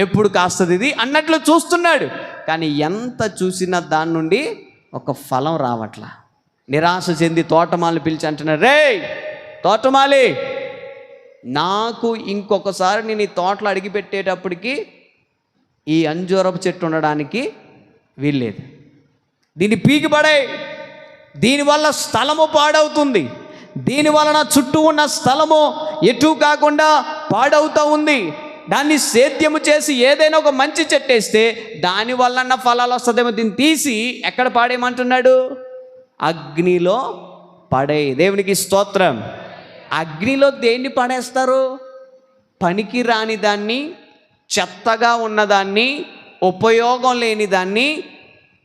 ఎప్పుడు కాస్తుంది ఇది అన్నట్లు చూస్తున్నాడు. కానీ ఎంత చూసినా దాని నుండి ఒక ఫలం రావట్లా. నిరాశ చెంది తోటమాలిని పిలిచి అంటున్నారు, రే తోటమాలి, నాకు ఇంకొకసారి నేను ఈ తోటలో అడిగిపెట్టేటప్పటికి ఈ అంజూరపు చెట్టు ఉండడానికి వీల్లేదు, దీన్ని పీకిపడే, దీనివల్ల స్థలము పాడవుతుంది, దీనివలన చుట్టూ ఉన్న స్థలము ఎటు కాకుండా పాడవుతూ ఉంది, దాన్ని సేద్యము చేసి ఏదైనా ఒక మంచి చెట్టు వేస్తే దానివల్ల ఫలాలు వస్తుందేమో, దీన్ని తీసి ఎక్కడ పాడేయమంటున్నాడు? అగ్నిలో పడే. దేవునికి స్తోత్రం. అగ్నిలో దేన్ని పడేస్తారు? పనికి రాని దాన్ని, చెత్తగా ఉన్నదాన్ని, ఉపయోగం లేని దాన్ని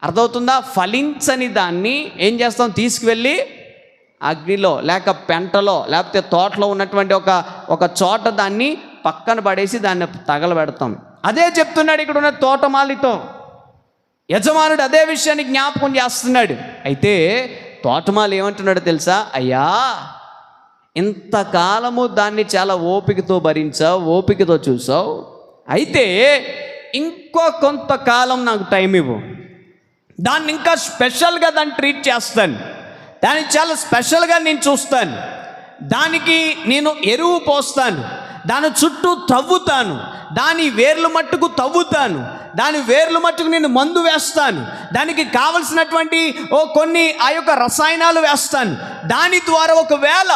అర్థమవుతుందా? ఫలించని దాన్ని ఏం చేస్తాం? తీసుకువెళ్ళి అగ్నిలో లేక పెంటలో లేకపోతే తోటలో ఉన్నటువంటి ఒక చోట దాన్ని పక్కన పడేసి దాన్ని తగలబెడతాం. అదే చెప్తున్నాడు ఇక్కడ ఉన్న తోటమాలితో. యజమానుడు అదే విషయాన్ని జ్ఞాపకం చేస్తున్నాడు. అయితే తోటమాలి ఏమంటున్నాడో తెలుసా? అయ్యా, ఇంతకాలము దాన్ని చాలా ఓపికతో భరించావు, ఓపికతో చూసావు, అయితే ఇంకో కొంతకాలం నాకు టైం ఇవ్వు, దాన్ని ఇంకా స్పెషల్గా దాన్ని ట్రీట్ చేస్తాను, దాన్ని చాలా స్పెషల్గా నేను చూస్తాను, దానికి నేను ఎరువు పోస్తాను, దాని చుట్టూ తవ్వుతాను, దాని వేర్లు మట్టుకు తవ్వుతాను, దాని వేర్లు మట్టుకు నేను మందు వేస్తాను, దానికి కావలసినటువంటి కొన్ని ఆ యొక్క రసాయనాలు వేస్తాను. దాని ద్వారా ఒకవేళ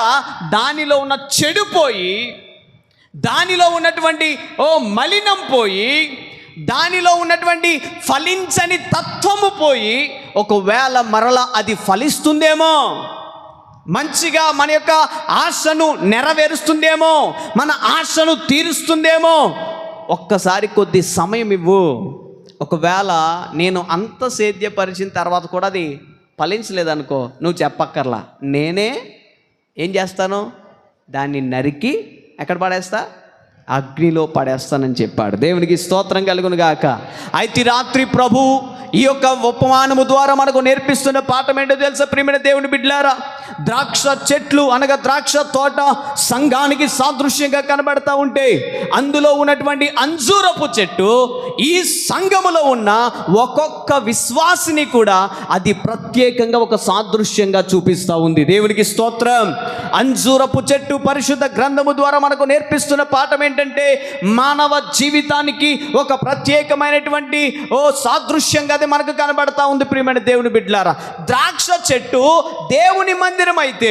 దానిలో ఉన్న చెడిపోయి, దానిలో ఉన్నటువంటి మలినం పోయి, దానిలో ఉన్నటువంటి ఫలించని తత్వము పోయి ఒకవేళ మరలా అది ఫలిస్తుందేమో, మంచిగా మన యొక్క ఆశను నెరవేరుస్తుందేమో, మన ఆశను తీరుస్తుందేమో, ఒక్కసారి కొద్ది సమయం ఇవ్వు. ఒకవేళ నేను అంత సేద్యపరిచిన తర్వాత కూడా అది ఫలించలేదనుకో, నువ్వు చెప్పక్కర్లా, నేనే ఏం చేస్తాను? దాన్ని నరికి ఎక్కడ పడేస్తా? అగ్నిలో పడేస్తానని చెప్పాడు. దేవునికి స్తోత్రం కలుగును గాక. అయితే రాత్రి ప్రభు ఈ యొక్క ఉపమానము ద్వారా మనకు నేర్పిస్తున్న పాఠం ఏంటో తెలుసా ప్రియమైన దేవుని బిడ్డలారా? ద్రాక్ష చెట్లు అనగా ద్రాక్ష తోట సంఘానికి సాదృశ్యంగా కనబడతా ఉంటే, అందులో ఉన్నటువంటి అంజూరపు చెట్టు ఈ సంఘములో ఉన్న ఒక్కొక్క విశ్వాసిని కూడా అది ప్రత్యేకంగా ఒక సాదృశ్యంగా చూపిస్తూ ఉంది. దేవునికి స్తోత్రం. అంజూరపు చెట్టు పరిశుద్ధ గ్రంథము ద్వారా మనకు నేర్పిస్తున్న పాఠం ఏంటంటే, మానవ జీవితానికి ఒక ప్రత్యేకమైనటువంటి సాదృశ్యంగా అది మనకు కనబడతా ఉంది. ప్రియమైన దేవుని బిడ్డలారా, ద్రాక్ష చెట్టు దేవుని మందిరం అయితే,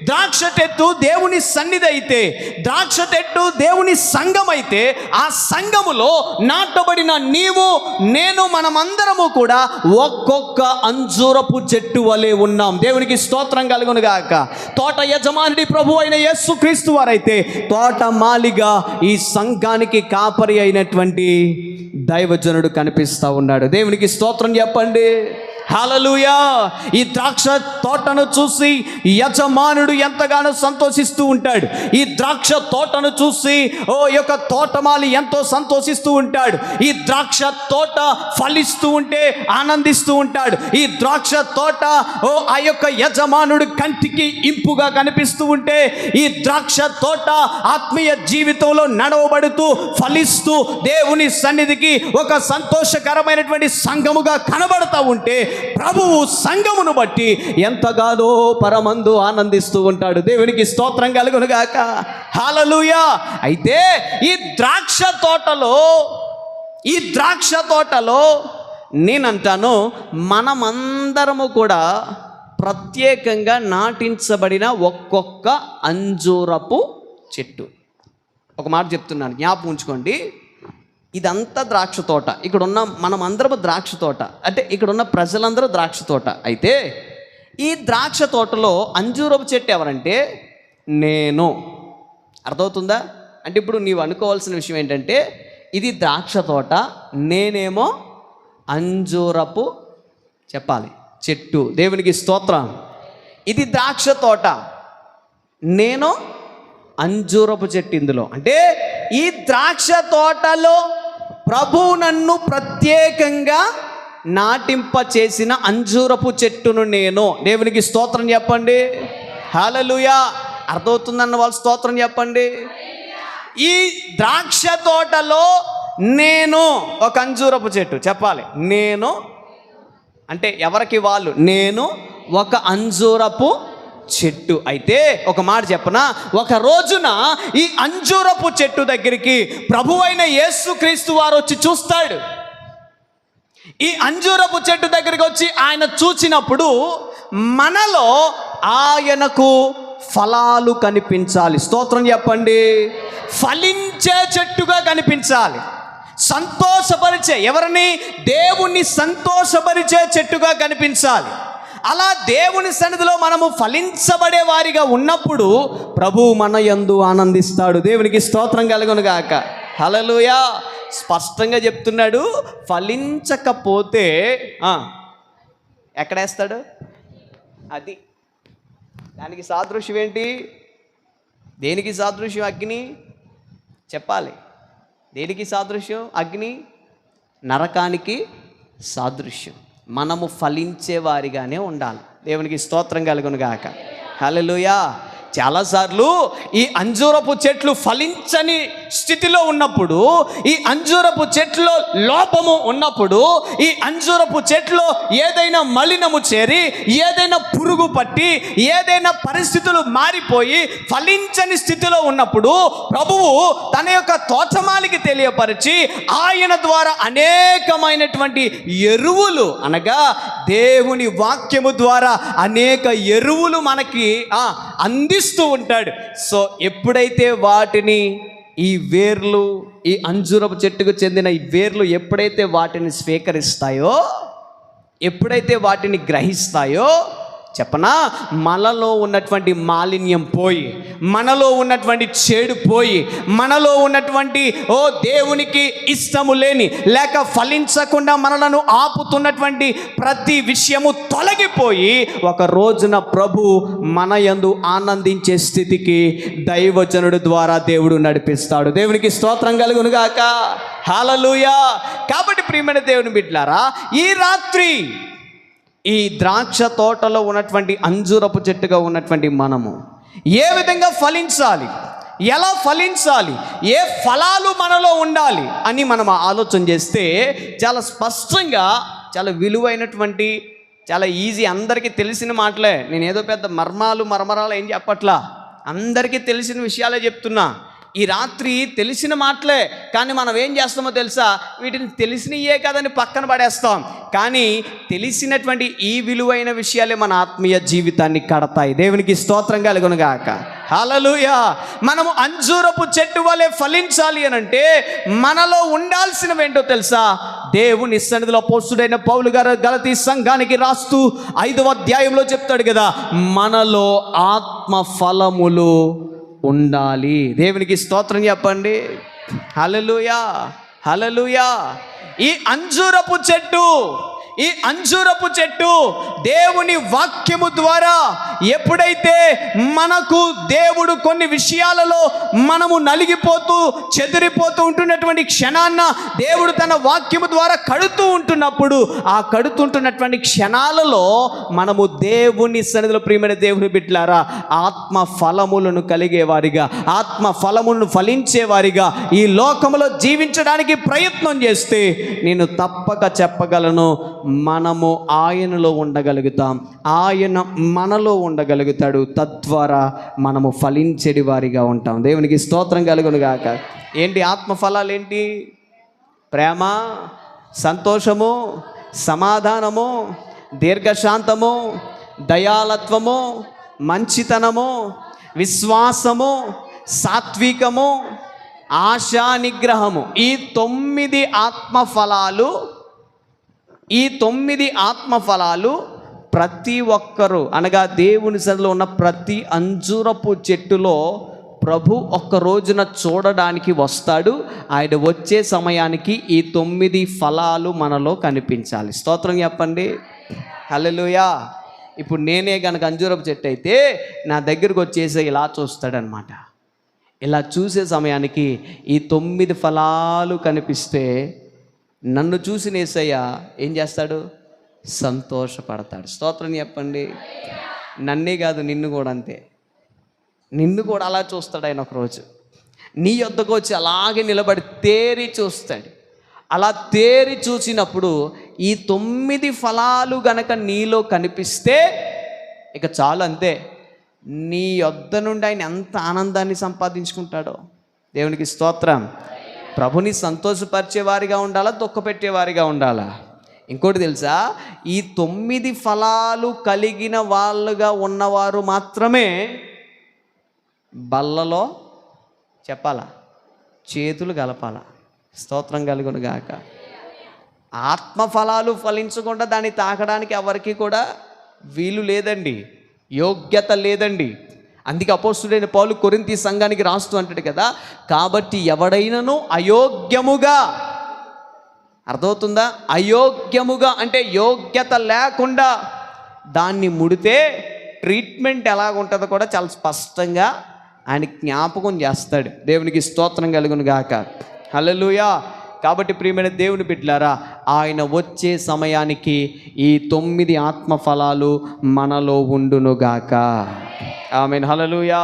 ద్రాక్ష చెట్టు దేవుని సన్నిధి అయితే, ద్రాక్ష చెట్టు దేవుని సంఘం అయితే, ఆ సంఘములో నాటబడిన నీవు నేను మనమందరము కూడా ఒక్కొక్క అంజూరపు చెట్టు వలె ఉన్నాం. దేవునికి స్తోత్రం కలుగును గాక. తోట యజమానుడి ప్రభు అయిన యేసుక్రీస్తు వారైతే తోట మాలిగా ఈ సంఘానికి కాపరి అయినటువంటి దైవజనుడు కనిపిస్తూ ఉన్నాడు. దేవునికి స్తోత్రం చెప్పండి. హల్లెలూయా. ఈ ద్రాక్ష తోటను చూసి యజమానుడు ఎంతగానో సంతోషిస్తూ ఉంటాడు. ఈ ద్రాక్ష తోటను చూసి యొక్క తోటమాలి ఎంతో సంతోషిస్తూ ఉంటాడు. ఈ ద్రాక్ష తోట ఫలిస్తూ ఉంటే ఆనందిస్తూ ఉంటాడు. ఈ ద్రాక్ష తోట ఆ యొక్క యజమానుడు కంటికి ఇంపుగా కనిపిస్తూ ఉంటే, ఈ ద్రాక్ష తోట ఆత్మీయ జీవితంలో నడవబడుతూ ఫలిస్తూ దేవుని సన్నిధికి ఒక సంతోషకరమైనటువంటి సంఘముగా కనబడతా ఉంటే, ప్రభువు సంఘమును బట్టి ఎంతగానో పరమందు ఆనందిస్తూ ఉంటాడు. దేవునికి స్తోత్రం కలుగును గాక. హల్లెలూయా. అయితే ఈ ద్రాక్ష తోటలో నేనంటాను, మనమందరము కూడా ప్రత్యేకంగా నాటించబడిన ఒక్కొక్క అంజూరపు చెట్టు. ఒక మాట చెప్తున్నాను, జ్ఞాపకం ఉంచుకోండి. ఇదంతా ద్రాక్ష తోట, ఇక్కడ ఉన్న మనం అందరము ద్రాక్ష తోట, అంటే ఇక్కడ ఉన్న ప్రజలందరూ ద్రాక్ష తోట. అయితే ఈ ద్రాక్ష తోటలో అంజూరపు చెట్టు ఎవరంటే నేను. అర్థమవుతుందా? అంటే ఇప్పుడు నీవు అనుకోవాల్సిన విషయం ఏంటంటే, ఇది ద్రాక్ష తోట, నేనేమో అంజూరపు చెప్పాలి చెట్టు. దేవునికి స్తోత్రం. ఇది ద్రాక్ష తోట, నేను అంజూరపు చెట్టు. ఇందులో అంటే ఈ ద్రాక్ష తోటలో ప్రభు నన్ను ప్రత్యేకంగా నాటింప చేసిన అంజూరపు చెట్టును నేను. దేవునికి స్తోత్రం చెప్పండి. హల్లెలూయా. అర్థమవుతుందన్న వాళ్ళు స్తోత్రం చెప్పండి. ఈ ద్రాక్ష తోటలో నేను ఒక అంజూరపు చెట్టు. చెప్పాలి, నేను అంటే ఎవరికి వాళ్ళు, నేను ఒక అంజూరపు చెట్టు. అయితే ఒక మాట చెప్పనా, ఒక రోజున ఈ అంజూరపు చెట్టు దగ్గరికి ప్రభు అయిన యేసుక్రీస్తు వారు వచ్చి చూస్తాడు. ఈ అంజూరపు చెట్టు దగ్గరికి వచ్చి ఆయన చూచినప్పుడు మనలో ఆయనకు ఫలాలు కనిపించాలి. స్తోత్రం చెప్పండి. ఫలించే చెట్టుగా కనిపించాలి. సంతోషపరిచే, ఎవరిని? దేవుణ్ణి సంతోషపరిచే చెట్టుగా కనిపించాలి. అలా దేవుని సన్నిధిలో మనము ఫలించబడే వారిగా ఉన్నప్పుడు ప్రభువు మన యందు ఆనందిస్తాడు. దేవునికి స్తోత్రం కలుగును గాక. హల్లెలూయా. స్పష్టంగా చెప్తున్నాడు, ఫలించకపోతే ఎక్కడేస్తాడు? అది దానికి సాదృశ్యం ఏంటి? దేనికి సాదృశ్యం అగ్ని? చెప్పాలి. దేనికి సాదృశ్యం అగ్ని? నరకానికి సాదృశ్యం. మనము ఫలించే వారిగానే ఉండాలి. దేవునికి స్తోత్రం కలుగును గాక. హల్లెలూయా. చాలాసార్లు ఈ అంజూరపు చెట్లు ఫలించని స్థితిలో ఉన్నప్పుడు, ఈ అంజూరపు చెట్లో లోపము ఉన్నప్పుడు, ఈ అంజూరపు చెట్లో ఏదైనా మలినము చేరి, ఏదైనా పురుగు పట్టి, ఏదైనా పరిస్థితులు మారిపోయి ఫలించని స్థితిలో ఉన్నప్పుడు ప్రభువు తన యొక్క తోటమాలికి తెలియపరిచి ఆయన ద్వారా అనేకమైనటువంటి ఎరువులు, అనగా దేవుని వాక్యము ద్వారా అనేక ఎరువులు మనకి అందిస్తూ ఉంటాడు. సో ఎప్పుడైతే వాటిని, ఈ వేర్లు, ఈ అంజూరపు చెట్టుకు చెందిన ఈ వేర్లు ఎప్పుడైతే వాటిని స్వీకరిస్తాయో, ఎప్పుడైతే వాటిని గ్రహిస్తాయో, చెప్పనా, మనలో ఉన్నటువంటి మాలిన్యం పోయి, మనలో ఉన్నటువంటి చెడు పోయి, మనలో ఉన్నటువంటి దేవునికి ఇష్టము లేని లేక ఫలించకుండా మనలను ఆపుతున్నటువంటి ప్రతి విషయము తొలగిపోయి ఒక రోజున ప్రభు మన యందు ఆనందించే స్థితికి దైవజనుడు ద్వారా దేవుడు నడిపిస్తాడు. దేవునికి స్తోత్రం కలుగును గాక. హల్లెలూయా. కాబట్టి ప్రియమైన దేవుని బిడ్డలారా, ఈ రాత్రి ఈ ద్రాక్ష తోటలో ఉన్నటువంటి అంజూరపు చెట్టుగా ఉన్నటువంటి మనము ఏ విధంగా ఫలించాలి, ఎలా ఫలించాలి, ఏ ఫలాలు మనలో ఉండాలి అని మనం ఆలోచన చేస్తే చాలా స్పష్టంగా, చాలా విలువైనటువంటి, చాలా ఈజీ, అందరికీ తెలిసిన మాటలే. నేను ఏదో పెద్ద మర్మరాలు ఏం చెప్పట్లా, అందరికీ తెలిసిన విషయాలే చెప్తున్నా. ఈ రాత్రి తెలిసిన మాటలే, కానీ మనం ఏం చేస్తామో తెలుసా, వీటిని తెలిసినయే కదని పక్కన పడేస్తాం. కానీ తెలిసినటువంటి ఈ విలువైన విషయాలే మన ఆత్మీయ జీవితాన్ని కడతాయి. దేవునికి స్తోత్రం కలుగును గాక. హల్లెలూయా. మనము అంజూరపు చెట్టు వలె ఫలించాలి అని అంటే మనలో ఉండాల్సినవేంటో తెలుసా? దేవుని సన్నిధిలో అపోస్తలుడైన పౌలు గారు గలతీ సంఘానికి రాస్తూ 5వ అధ్యాయంలో చెప్తాడు కదా, మనలో ఆత్మ ఫలములు ఉండాలి. దేవునికి స్తోత్రం చెప్పండి. హల్లెలూయా, హల్లెలూయా. ఈ అంజూరపు చెట్టు దేవుని వాక్యము ద్వారా ఎప్పుడైతే మనకు దేవుడు కొన్ని విషయాలలో మనము నలిగిపోతూ చెదిరిపోతూ ఉంటున్నటువంటి క్షణాన్న దేవుడు తన వాక్యము ద్వారా కడుతూ ఉంటున్నప్పుడు, ఆ కడుతుంటున్నటువంటి క్షణాలలో మనము దేవుని సన్నిధిలో ప్రియమైన దేవుని బిడ్డలారా ఆత్మ ఫలములను కలిగేవారిగా, ఆత్మ ఫలములను ఫలించేవారిగా ఈ లోకములో జీవించడానికి ప్రయత్నం చేస్తే నేను తప్పక చెప్పగలను, మనము ఆయనలో ఉండగలుగుతాం, ఆయన మనలో ఉండగలుగుతాడు. తద్వారా మనము ఫలించేడి వారిగా ఉంటాం. దేవునికి స్తోత్రం కలుగును గాక. ఏంటి ఆత్మ ఫలాలు? ఏంటి? ప్రేమ, సంతోషము, సమాధానము, దీర్ఘశాంతము, దయాలత్వము, మంచితనము, విశ్వాసము, సాత్వికము, ఆశా నిగ్రహము. ఈ 9 ఆత్మఫలాలు, ఈ 9 ఆత్మఫలాలు ప్రతి ఒక్కరూ, అనగా దేవుని సన్నిధిలో ఉన్న ప్రతి అంజూరపు చెట్టులో ప్రభు ఒక్క రోజున చూడడానికి వస్తాడు. ఆయన వచ్చే సమయానికి ఈ 9 ఫలాలు మనలో కనిపించాలి. స్తోత్రం చెప్పండి. హల్లెలూయా. ఇప్పుడు నేనే కనుక అంజూరపు చెట్టు అయితే నా దగ్గరకు వచ్చేసి ఇలా చూస్తాడనమాట. ఇలా చూసే సమయానికి ఈ 9 ఫలాలు కనిపిస్తే నన్ను చూసిన యేసయ్య ఏం చేస్తాడు? సంతోషపడతాడు. స్తోత్రం చెప్పండి. నన్నే కాదు, నిన్ను కూడా అంతే. నిన్ను కూడా అలా చూస్తాడు ఆయన ఒకరోజు. నీ యొద్దకు వచ్చి అలాగే నిలబడి తేరి చూస్తాడు. అలా తేరి చూసినప్పుడు ఈ 9 ఫలాలు గనక నీలో కనిపిస్తే ఇక చాలు, అంతే. నీ యొద్ద నుండి ఆయన ఎంత ఆనందాన్ని సంపాదించుకుంటాడో. దేవునికి స్తోత్రం. ప్రభుని సంతోషపరిచేవారిగా ఉండాలా, దుఃఖపెట్టేవారిగా ఉండాలా? ఇంకోటి తెలుసా, ఈ 9 ఫలాలు కలిగిన వాళ్ళుగా ఉన్నవారు మాత్రమే బల్లలో చెప్పాలా, చేతులు కలపాలా. స్తోత్రం కలుగును గాక. ఆత్మఫలాలు ఫలించకుండా దాన్ని తాకడానికి ఎవరికి కూడా వీలు లేదండి, యోగ్యత లేదండి. అందుకే అపోస్తలుడైన పౌలు కొరింథీ సంఘానికి రాస్తూ అంటాడు కదా, కాబట్టి ఎవడైనను అయోగ్యముగా అర్థమవుతుందా? అయోగ్యముగా అంటే యోగ్యత లేకుండా దాన్ని ముడితే ట్రీట్మెంట్ ఎలాగుంటుందో కూడా చాలా స్పష్టంగా ఆయన జ్ఞాపకం చేస్తాడు. దేవునికి స్తోత్రం కలుగును గాక. హల్లెలూయా. కాబట్టి ప్రియమైన దేవుని బిడ్డలారా, ఆయన వచ్చే సమయానికి ఈ 9 ఆత్మఫలాలు మనలో ఉండునుగాక. ఆమేన్. హల్లెలూయా.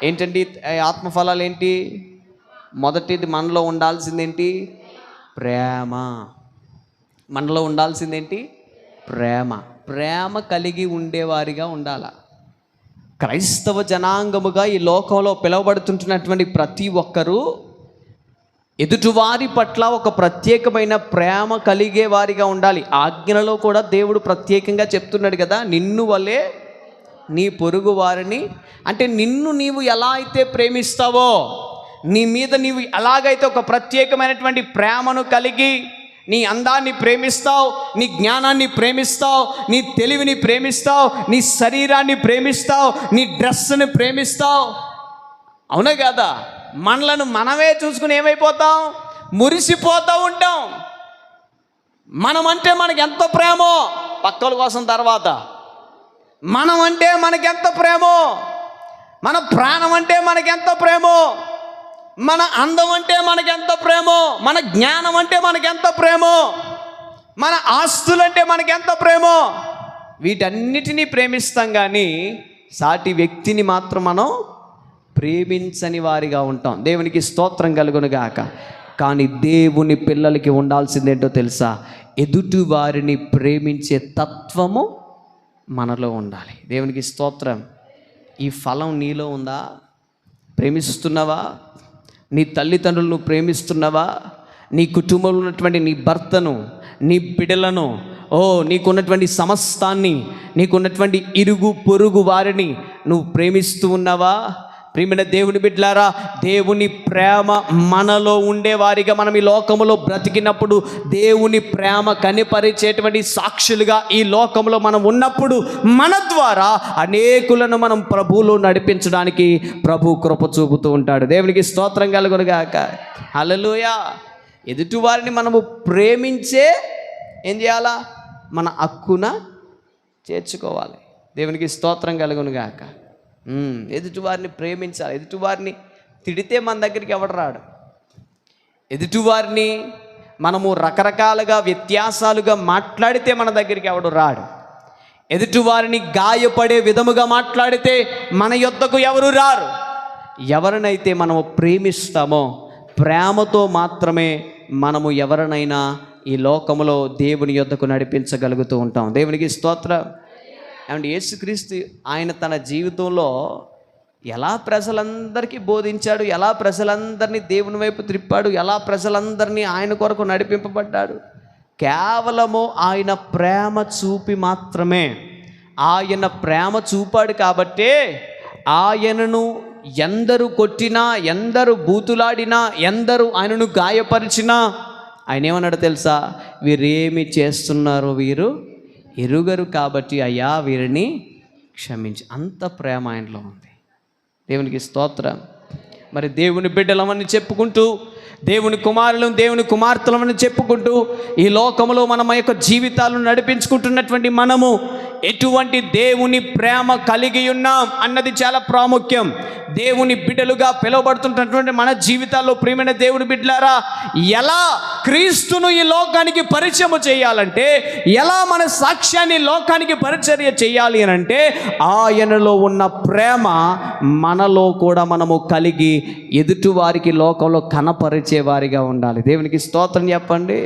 ఏంటండి ఆత్మఫలాలు ఏంటి? మొదటిది మనలో ఉండాల్సిందేంటి? ప్రేమ. మనలో ఉండాల్సిందేంటి? ప్రేమ. ప్రేమ కలిగి ఉండేవారిగా ఉండాల. క్రైస్తవ జనాంగముగా ఈ లోకంలో పిలువబడుతుంటున్నటువంటి ప్రతి ఒక్కరూ ఎదుటివారి పట్ల ఒక ప్రత్యేకమైన ప్రేమ కలిగే వారిగా ఉండాలి. ఆజ్ఞలలో కూడా దేవుడు ప్రత్యేకంగా చెప్తున్నాడు కదా, నిన్ను వలే నీ పొరుగు వారిని. అంటే నిన్ను నీవు ఎలా అయితే ప్రేమిస్తావో, నీ మీద నీవు ఎలాగైతే ఒక ప్రత్యేకమైనటువంటి ప్రేమను కలిగి నీ అందాన్ని ప్రేమిస్తావు, నీ జ్ఞానాన్ని ప్రేమిస్తావు, నీ తెలివిని ప్రేమిస్తావు, నీ శరీరాన్ని ప్రేమిస్తావు, నీ డ్రెస్ని ప్రేమిస్తావు. అవునా కదా? మనలను మనమే చూసుకుని ఏమైపోతాం? మురిసిపోతూ ఉంటాం. మనమంటే మనకి ఎంత ప్రేమో పక్కల కోసం తర్వాత, మనం అంటే మనకెంత ప్రేమో, మన ప్రాణం అంటే మనకెంత ప్రేమో, మన అందం అంటే మనకెంత ప్రేమో, మన జ్ఞానం అంటే మనకెంత ప్రేమో, మన ఆస్తులంటే మనకెంత ప్రేమో, వీటన్నిటినీ ప్రేమిస్తాం. కానీ సాటి వ్యక్తిని మాత్రం మనం ప్రేమించని వారిగా ఉంటాం. దేవునికి స్తోత్రం కలుగునుగాక. కానీ దేవుని పిల్లలకి ఉండాల్సిందేంటో తెలుసా? ఎదుటి వారిని ప్రేమించే తత్వము మనలో ఉండాలి. దేవునికి స్తోత్రం. ఈ ఫలం నీలో ఉందా? ప్రేమిస్తున్నావా? నీ తల్లిదండ్రులను ప్రేమిస్తున్నావా? నీ కుటుంబంలో ఉన్నటువంటి నీ భర్తను, నీ బిడ్డలను, నీకున్నటువంటి సమస్తాన్ని, నీకున్నటువంటి ఇరుగు పొరుగు వారిని నువ్వు ప్రేమిస్తూ ఉన్నావా? ప్రియమైన దేవుని బిడ్డలారా, దేవుని ప్రేమ మనలో ఉండేవారిగా మనం ఈ లోకములో బ్రతికినప్పుడు, దేవుని ప్రేమ కనిపరిచేటువంటి సాక్షులుగా ఈ లోకంలో మనం ఉన్నప్పుడు, మన ద్వారా అనేకులను మనం ప్రభువులో నడిపించడానికి ప్రభు కృప చూపుతూ ఉంటాడు. దేవునికి స్తోత్రం కలుగునుగాక. హల్లెలూయా. ఎదుటివారిని మనము ప్రేమించే ఏం చేయాలా? మన హక్కున చేర్చుకోవాలి. దేవునికి స్తోత్రం కలుగునుగాక. ఎదుటివారిని ప్రేమించాలి. ఎదుటివారిని తిడితే మన దగ్గరికి ఎవడు రాడు. ఎదుటివారిని మనము రకరకాలుగా వ్యత్యాసాలుగా మాట్లాడితే మన దగ్గరికి ఎవడు రాడు. ఎదుటివారిని గాయపడే విధముగా మాట్లాడితే మన యొద్దకు ఎవరు రారు. ఎవరినైతే మనము ప్రేమిస్తామో, ప్రేమతో మాత్రమే మనము ఎవరినైనా ఈ లోకములో దేవుని యొద్దకు నడిపించగలుగుతూ ఉంటాం. దేవునికి స్తోత్రం. అండ్ యేసుక్రీస్తు ఆయన తన జీవితంలో ఎలా ప్రజలందరికీ బోధించాడు, ఎలా ప్రజలందరినీ దేవుని వైపు త్రిప్పాడు, ఎలా ప్రజలందరినీ ఆయన కొరకు నడిపింపబడ్డాడు? కేవలము ఆయన ప్రేమ చూపి మాత్రమే. ఆయన ప్రేమ చూపాడు కాబట్టే ఆయనను ఎందరు కొట్టినా, ఎందరు బూతులాడినా, ఎందరు ఆయనను గాయపరిచినా ఆయన ఏమన్నాడు తెలుసా? వీరేమి చేస్తున్నారో వీరు ఎరుగరు కాబట్టి అయ్యా వీరిని క్షమించి. అంత ప్రేమ ఆయనలో ఉంది. దేవునికి స్తోత్రం. మరి దేవుని బిడ్డలమని చెప్పుకుంటూ, దేవుని కుమారులను, దేవుని కుమార్తెలమని చెప్పుకుంటూ ఈ లోకంలో మన యొక్క జీవితాలను నడిపించుకుంటున్నటువంటి మనము ఎటువంటి దేవుని ప్రేమ కలిగి ఉన్నాం అన్నది చాలా ప్రాముఖ్యం. దేవుని బిడ్డలుగా పిలువబడుతున్నటువంటి మన జీవితాల్లో ప్రియమైన దేవుని బిడ్డలారా, ఎలా క్రీస్తును ఈ లోకానికి పరిచయం చేయాలంటే, ఎలా మన సాక్ష్యాన్ని లోకానికి పరిచర్య చేయాలి అని అంటే, ఆయనలో ఉన్న ప్రేమ మనలో కూడా మనము కలిగి ఎదుటివారికి లోకంలో కనపరిచే వారిగా ఉండాలి. దేవునికి స్తోత్రం చెప్పండి.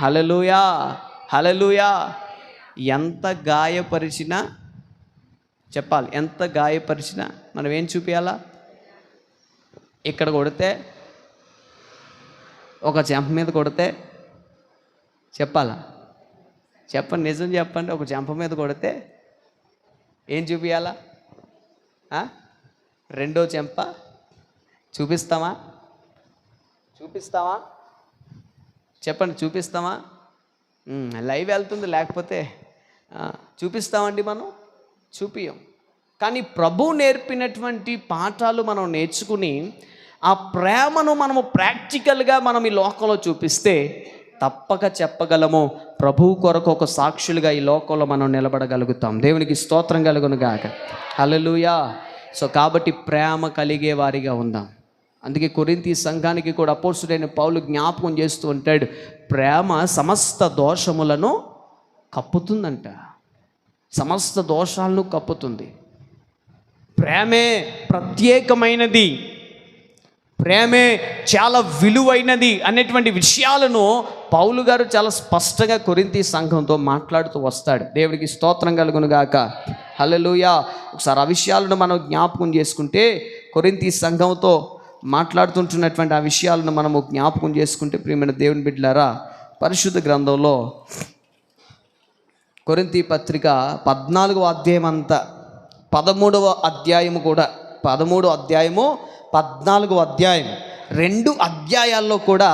హల్లెలూయా, హల్లెలూయా. ఎంత గాయపరిచినా చెప్పాలి, ఎంత గాయపరిచినా మనం ఏం చూపించాలా? ఇక్కడ కొడితే, ఒక చెంప మీద కొడితే చెప్పాలా? చెప్పండి, నిజం చెప్పండి. ఒక చెంప మీద కొడితే ఏం చూపించాలా? రెండో చెంప చూపిస్తామా? చూపిస్తామా? చెప్పండి, చూపిస్తామా? లైవ్ వెళ్తుంది, లేకపోతే చూపిస్తామండి. మనం చూపియం. కానీ ప్రభు నేర్పినటువంటి పాఠాలు మనం నేర్చుకుని ఆ ప్రేమను మనము ప్రాక్టికల్గా మనం ఈ లోకంలో చూపిస్తే తప్పక చెప్పగలము. ప్రభువు కొరకు ఒక సాక్షులుగా ఈ లోకంలో మనం నిలబడగలుగుతాం. దేవునికి స్తోత్రం కలుగును గాక. హల్లెలూయా. సో కాబట్టి ప్రేమ కలిగే వారిగా ఉందాం. అందుకే కొరింథీ సంఘానికి కూడా అపోస్తలుడైన పౌలు జ్ఞాపకం చేస్తూ ఉంటాడు, ప్రేమ సమస్త దోషములను కప్పుతుందంట. సమస్త దోషాలను కప్పుతుంది. ప్రేమే ప్రత్యేకమైనది, ప్రేమే చాలా విలువైనది అనేటువంటి విషయాలను పౌలు గారు చాలా స్పష్టంగా కొరింథీ సంఘంతో మాట్లాడుతూ వస్తాడు. దేవుడికి స్తోత్రం కలుగును గాక. హల్లెలూయా. ఒకసారి ఆ విషయాలను మనం జ్ఞాపకం చేసుకుంటే, కొరింథీ సంఘంతో మాట్లాడుతుంటున్నటువంటి ఆ విషయాలను మనము జ్ఞాపకం చేసుకుంటే, ప్రియమైన దేవుని బిడ్డలారా, పరిశుద్ధ గ్రంథంలో కొరింథీ పత్రిక 14వ అధ్యాయం అంతా, 13వ అధ్యాయము కూడా, 13వ అధ్యాయము 14వ అధ్యాయం, 2 అధ్యాయాల్లో కూడా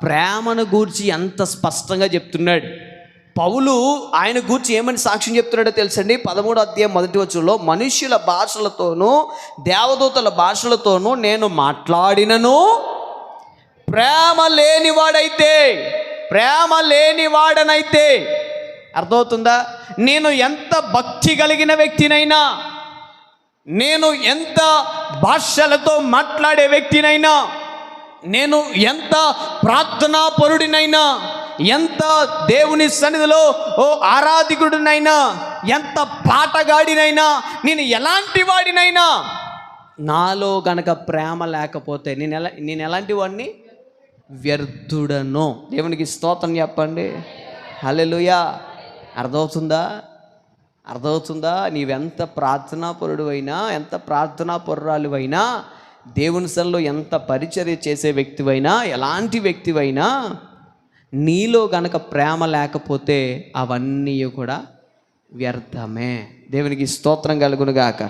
ప్రేమను గూర్చి ఎంత స్పష్టంగా చెప్తున్నాడు. పౌలు ఆయన గూర్చి ఏమని సాక్ష్యం చెప్తున్నాడో తెలుసండి. 13వ అధ్యాయం 1వ వచనంలో, మనుష్యుల భాషలతోనూ దేవదూతల భాషలతోనూ నేను మాట్లాడినను ప్రేమ లేనివాడనైతే, అర్థమవుతుందా? నేను ఎంత భక్తి కలిగిన వ్యక్తినైనా, నేను ఎంత భాషలతో మాట్లాడే వ్యక్తినైనా, నేను ఎంత ప్రార్థనాపరుడినైనా, ఎంత దేవుని సన్నిధిలో ఆరాధికుడినైనా, ఎంత పాటగాడినైనా, నేను ఎలాంటి వాడినైనా, నాలో గనక ప్రేమ లేకపోతే నేను ఎలాంటి వాడిని? వ్యర్థుడను. దేవునికి స్తోత్రం చెప్పండి. హల్లెలూయా. అర్థమవుతుందా? నీవెంత ప్రార్థనాపరుడు అయినా, ఎంత ప్రార్థనాపరురాలువైనా, దేవుని సన్నిధిలో ఎంత పరిచర్య చేసే వ్యక్తివైనా, ఎలాంటి వ్యక్తివైనా, నీలో గనక ప్రేమ లేకపోతే అవన్నీ కూడా వ్యర్థమే. దేవునికి స్తోత్రం కలుగును గాక.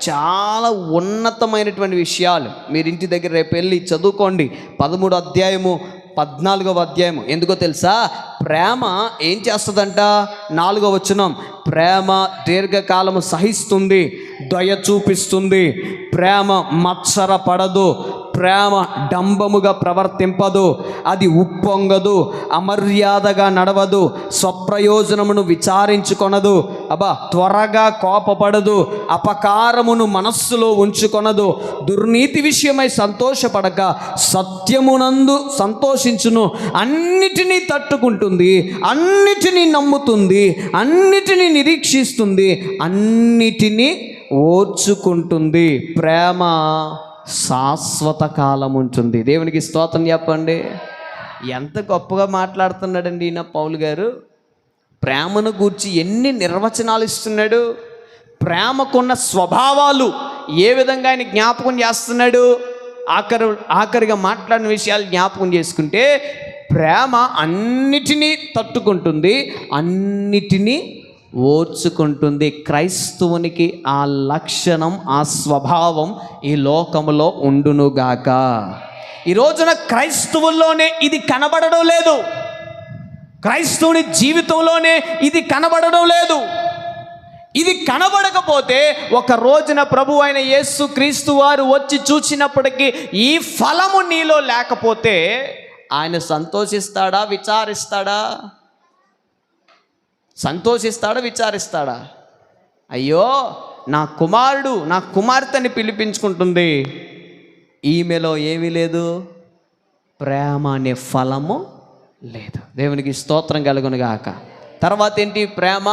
చాలా ఉన్నతమైనటువంటి విషయాలు మీరు ఇంటి దగ్గర రేపు వెళ్ళి చదువుకోండి. 13వ అధ్యాయము 14వ అధ్యాయము. ఎందుకో తెలుసా? ప్రేమ ఏం చేస్తుందంట? 4వ వచనం, ప్రేమ దీర్ఘకాలము సహిస్తుంది, దయ చూపిస్తుంది, ప్రేమ మత్సరపడదు, ప్రేమ డంబముగా ప్రవర్తింపదు, అది ఉప్పొంగదు, అమర్యాదగా నడవదు, స్వప్రయోజనమును విచారించుకొనదు, త్వరగా కోపపడదు, అపకారమును మనస్సులో ఉంచుకొనదు, దుర్నీతి విషయమై సంతోషపడక సత్యమునందు సంతోషించును, అన్నిటినీ తట్టుకుంటుంది, అన్నిటినీ నమ్ముతుంది, అన్నిటినీ నిరీక్షిస్తుంది, అన్నిటినీ ఓర్చుకుంటుంది. ప్రేమ శాశ్వత కాలం ఉంటుంది. దేవునికి స్తోత్రం చెప్పండి. ఎంత గొప్పగా మాట్లాడుతున్నాడండి ఈయన పౌలు గారు. ప్రేమను గూర్చి ఎన్ని నిర్వచనాలు ఇస్తున్నాడు. ప్రేమకున్న స్వభావాలు ఏ విధంగా ఆయన జ్ఞాపకం చేస్తున్నాడు. ఆఖరిగా మాట్లాడిన విషయాలు జ్ఞాపకం చేసుకుంటే, ప్రేమ అన్నిటినీ తట్టుకుంటుంది, అన్నిటినీ ఓర్చుకుంటుంది. క్రైస్తవునికి ఆ లక్షణం, ఆ స్వభావం ఈ లోకంలో ఉండునుగాక. ఈ రోజున క్రైస్తవుల్లోనే ఇది కనబడడం లేదు. క్రైస్తవుని జీవితంలోనే ఇది కనబడడం లేదు. ఇది కనబడకపోతే ఒక రోజున ప్రభు అయిన యేసు క్రీస్తు వారు వచ్చి చూసినప్పటికీ ఈ ఫలము నీలో లేకపోతే ఆయన సంతోషిస్తాడా? విచారిస్తాడా? అయ్యో, నా కుమారుడు, నా కుమార్తెని పిలిపించుకుంటుంది, ఈమెలో ఏమీ లేదు, ప్రేమ అనే ఫలము లేదు. దేవునికి స్తోత్రం కలుగును గాక. తర్వాత ఏంటి? ప్రేమ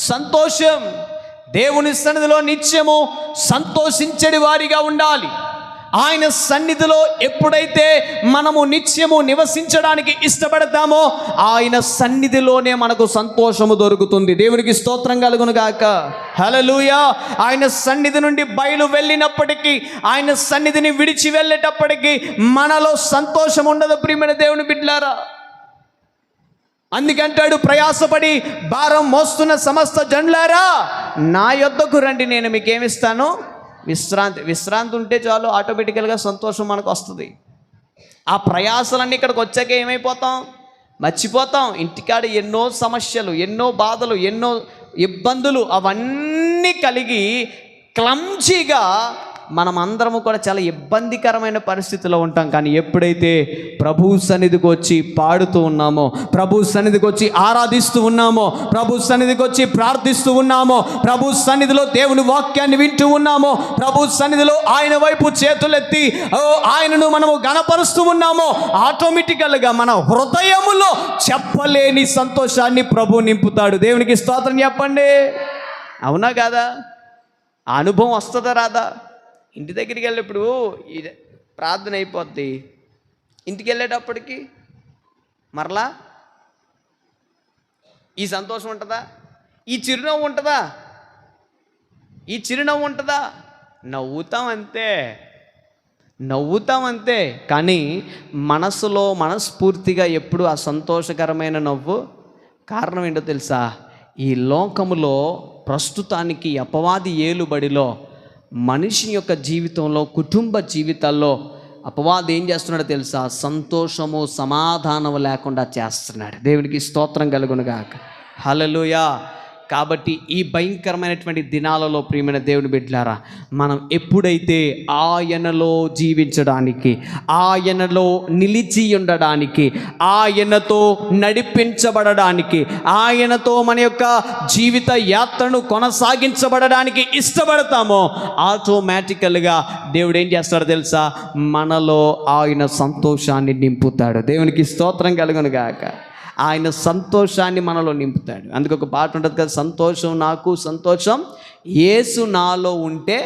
సంతోషం. దేవుని సన్నిధిలో నిత్యము సంతోషించడి వారిగా ఉండాలి. ఆయన సన్నిధిలో ఎప్పుడైతే మనము నిత్యము నివసించడానికి ఇష్టపడతామో ఆయన సన్నిధిలోనే మనకు సంతోషము దొరుకుతుంది. దేవునికి స్తోత్రం కలుగును గాక. హల్లెలూయా. ఆయన సన్నిధి నుండి బయలు వెళ్ళినప్పటికీ, ఆయన సన్నిధిని విడిచి వెళ్ళేటప్పటికీ మనలో సంతోషం ఉండదు. ప్రియమైన దేవుని బిడ్డలారా, అందుకంటాడు, ప్రయాసపడి భారం మోస్తున్న సమస్త జనులారా నా యొద్దకు రండి, నేను మీకేమిస్తాను? విశ్రాంతి ఉంటే చాలు, ఆటోమేటికల్గా సంతోషం మనకు వస్తుంది. ఆ ప్రయాసలన్నీ ఇక్కడికి వచ్చాక ఏమైపోతాం? మర్చిపోతాం. ఇంటికాడ ఎన్నో సమస్యలు, ఎన్నో బాధలు, ఎన్నో ఇబ్బందులు అవన్నీ కలిగి క్లమ్జీగా మనం అందరము కూడా చాలా ఇబ్బందికరమైన పరిస్థితిలో ఉంటాం. కానీ ఎప్పుడైతే ప్రభు సన్నిధికి వచ్చి పాడుతూ ఉన్నామో, ప్రభు సన్నిధికి వచ్చి ఆరాధిస్తూ ఉన్నామో, ప్రభు సన్నిధికి వచ్చి ప్రార్థిస్తూ ఉన్నామో, ప్రభు సన్నిధిలో దేవుని వాక్యాన్ని వింటూ ఉన్నామో, ప్రభు సన్నిధిలో ఆయన వైపు చేతులెత్తి ఆయనను మనము గణపరుస్తూ ఉన్నామో, ఆటోమేటికల్గా మన హృదయములో చెప్పలేని సంతోషాన్ని ప్రభు నింపుతాడు. దేవునికి స్తోత్రం చెప్పండి. అవునా కాదా? ఆ అనుభవం వస్తుందా రాదా? ఇంటి దగ్గరికి వెళ్ళేప్పుడు ప్రార్థన అయిపోద్ది, ఇంటికి వెళ్ళేటప్పటికి మరలా ఈ సంతోషం ఉంటుందా? ఈ చిరునవ్వు ఉంటుందా? ఈ చిరునవ్వు ఉంటుందా? నవ్వుతాం అంతే. కానీ మనసులో మనస్ఫూర్తిగా ఎప్పుడు ఆ సంతోషకరమైన నవ్వు కారణం ఏంటో తెలుసా? ఈ లోకములో ప్రస్తుతానికి అపవాది ఏలుబడిలో మనిషి యొక్క జీవితంలో, కుటుంబ జీవితాల్లో అపవాది ఏం చేస్తున్నాడో తెలుసా? సంతోషము సమాధానము లేకుండా చేస్తున్నాడు. దేవునికి స్తోత్రం కలుగునుగాక. హల్లెలూయా. కాబట్టి ఈ భయంకరమైనటువంటి దినాలలో ప్రియమైన దేవుని బిడ్డలారా, మనం ఎప్పుడైతే ఆయనలో జీవించడానికి, ఆయనలో నిలిచి ఉండడానికి, ఆయనతో నడిపించబడడానికి, ఆయనతో మన యొక్క జీవిత యాత్రను కొనసాగించబడడానికి ఇష్టపడతామో, ఆటోమేటికల్గా దేవుడు ఏం చేస్తాడో తెలుసా? మనలో ఆయన సంతోషాన్ని నింపుతాడు. దేవునికి స్తోత్రం కలుగును గాక. ఆయన సంతోషాన్ని మనలో నింపుతాడు. అందుకు ఒక పాట ఉంటుంది కదా, సంతోషం నాకు సంతోషం యేసు నాలో ఉంటే